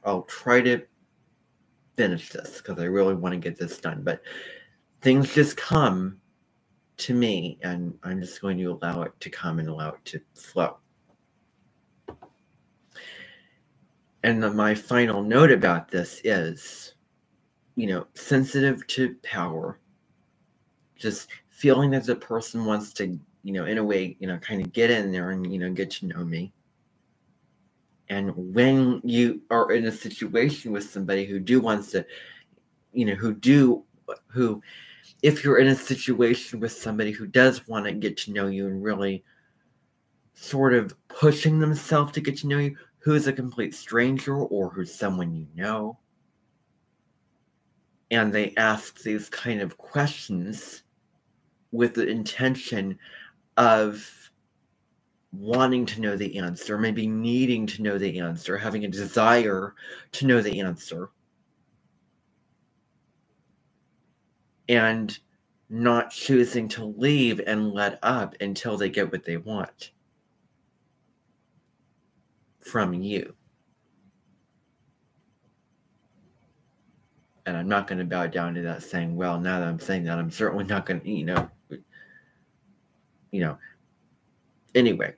I'll try to finish this because I really want to get this done. But things just come to me, and I'm just going to allow it to come and allow it to flow. And my final note about this is, sensitive to power, just feeling that the person wants to, in a way, kind of get in there and, get to know me. And when you are in a situation with somebody who wants to, if you're in a situation with somebody who does want to get to know you and really sort of pushing themselves to get to know you, who's a complete stranger or who's someone you know, and they ask these kind of questions with the intention of wanting to know the answer, maybe needing to know the answer, having a desire to know the answer, and not choosing to leave and let up until they get what they want from you. And I'm not going to bow down to that, saying, well, now that I'm saying that, I'm certainly not going to, anyway.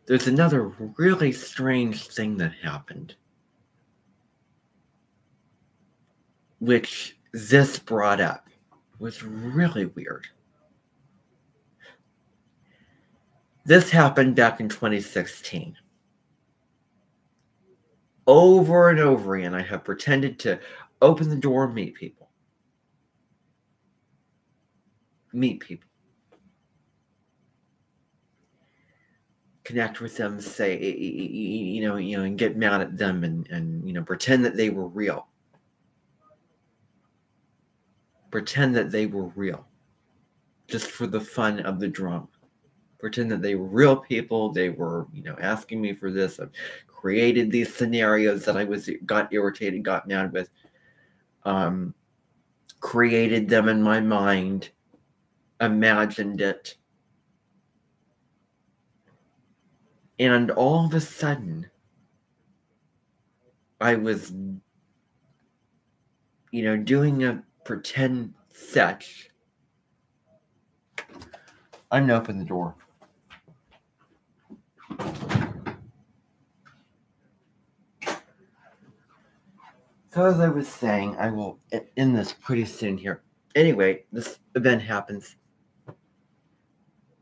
There's another really strange thing that happened, which this brought up. It was really weird. This happened back in 2016. Over and over again, I have pretended to open the door and meet people. connect with them, say, and get mad at them and pretend that they were real. Pretend that they were real. Just for the fun of the drama. Pretend that they were real people. They were, asking me for this. I've created these scenarios that I got irritated, got mad with. Created them in my mind. Imagined it. And all of a sudden, I was, doing a pretend sketch. I'm going to open the door. So as I was saying, I will end this pretty soon here. Anyway, this event happens.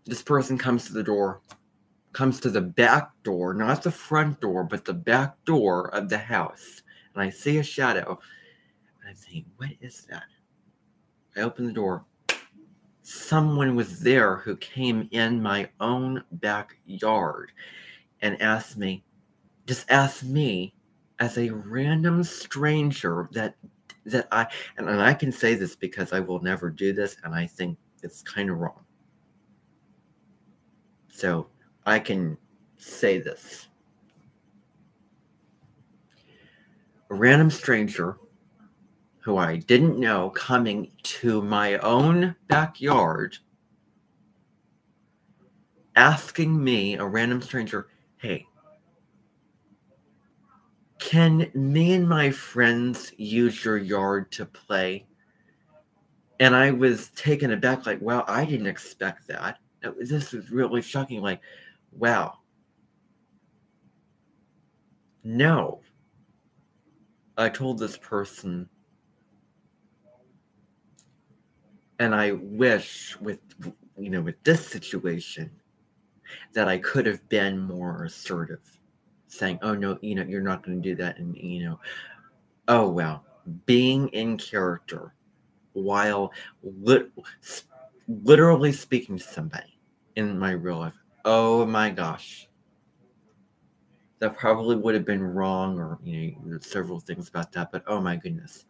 This person comes to the door. Comes to the back door, not the front door, but the back door of the house. And I see a shadow. And I think, what is that? I open the door. Someone was there who came in my own backyard and asked me as a random stranger that I can say this because I will never do this, and I think it's kind of wrong. So I can say this. A random stranger who I didn't know coming to my own backyard asking me, a random stranger, hey, can me and my friends use your yard to play? And I was taken aback, like, wow, I didn't expect that. This was really shocking, like, wow. No. I told this person, and I wish with this situation that I could have been more assertive, saying, oh no, you're not going to do that. And, oh wow, being in character while literally speaking to somebody in my real life. Oh my gosh. That probably would have been wrong, or, several things about that, but oh my goodness.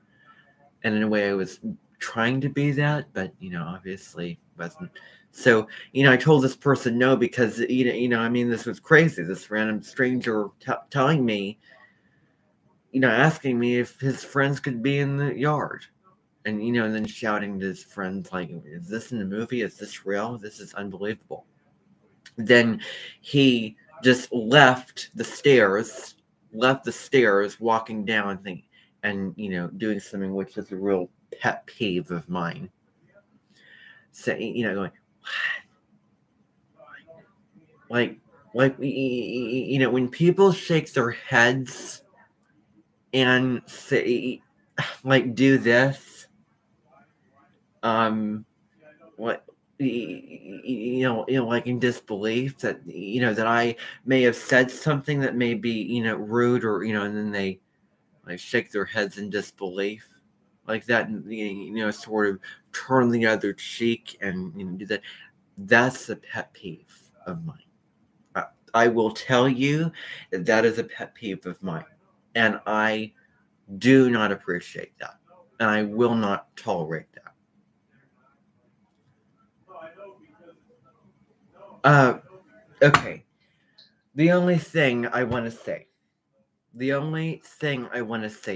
And in a way I was trying to be that, but, obviously wasn't. So, I told this person no because, this was crazy. This random stranger telling me, asking me if his friends could be in the yard. And, and then shouting to his friends, like, is this in the movie? Is this real? This is unbelievable. Then he just left the stairs, walking down and doing something which is a real pet peeve of mine. So, going, what? Like, when people shake their heads and say, like, do this, what? Like in disbelief that, that I may have said something that may be, rude, or, and then they like shake their heads in disbelief like that, and, sort of turn the other cheek and do that. That's a pet peeve of mine. I will tell you that is a pet peeve of mine, and I do not appreciate that, and I will not tolerate that. Okay. The only thing I want to say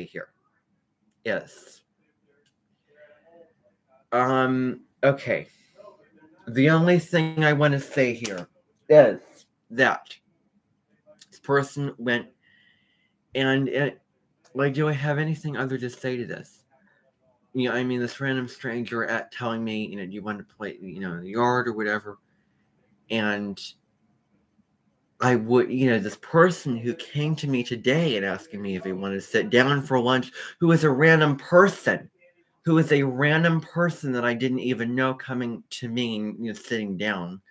here is, okay. The only thing I want to say here is that this person went, and do I have anything other to say to this? This random stranger telling me, do you want to play, in the yard or whatever? And I would, this person who came to me today and asking me if he wanted to sit down for lunch, who is a random person that I didn't even know coming to me and, sitting down.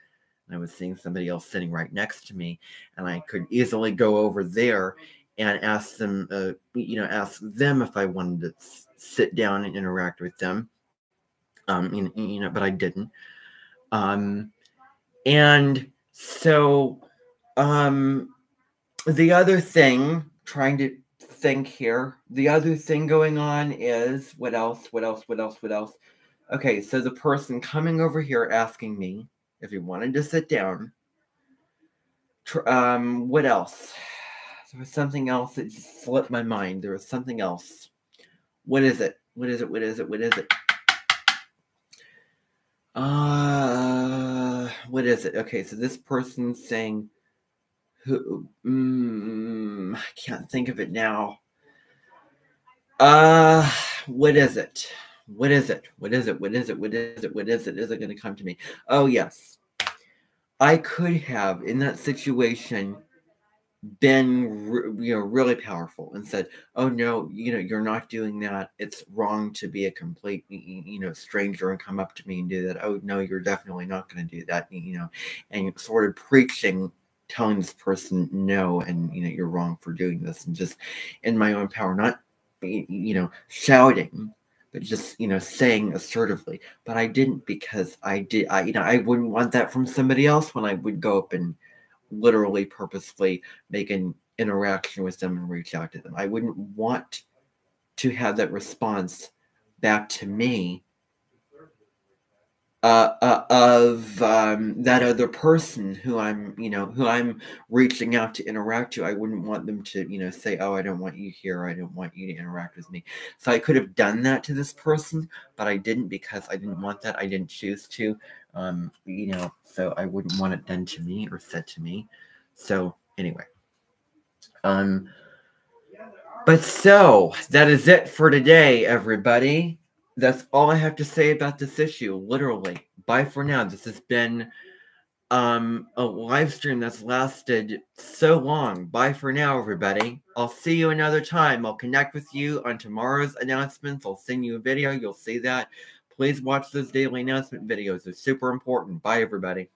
And I was seeing somebody else sitting right next to me, and I could easily go over there and ask them, if I wanted to sit down and interact with them. But I didn't. And so, The other thing, trying to think here, the other thing going on is, what else? Okay, so the person coming over here asking me if he wanted to sit down. What else? There was something else that just slipped my mind. There was something else. What is it? What is it? What is it? What is it? What is it? Okay, so this person's saying, who? I can't think of it now. What is it? What is it? What is it? What is it? What is it? What is it? Is it going to come to me? Oh, yes. I could have, in that situation, been really powerful and said, oh no, you're not doing that. It's wrong to be a complete stranger and come up to me and do that. Oh no, you're definitely not going to do that. And sort of preaching, telling this person no, and you're wrong for doing this, and just in my own power, not shouting, but just saying assertively. But I didn't, because I wouldn't want that from somebody else when I would go up and literally purposefully make an interaction with them and reach out to them. I wouldn't want to have that response back to me of that other person who I'm reaching out to interact to. I wouldn't want them to say, oh, I don't want you here, I don't want you to interact with me. So I could have done that to this person, but I didn't, because I didn't want that. I didn't choose to. So I wouldn't want it done to me or said to me. So anyway, but so that is it for today, everybody. That's all I have to say about this issue. Literally, bye for now. This has been a live stream that's lasted so long. Bye for now, everybody. I'll see you another time. I'll connect with you on tomorrow's announcements. I'll send you a video. You'll see that. Please watch those daily announcement videos. They're super important. Bye, everybody.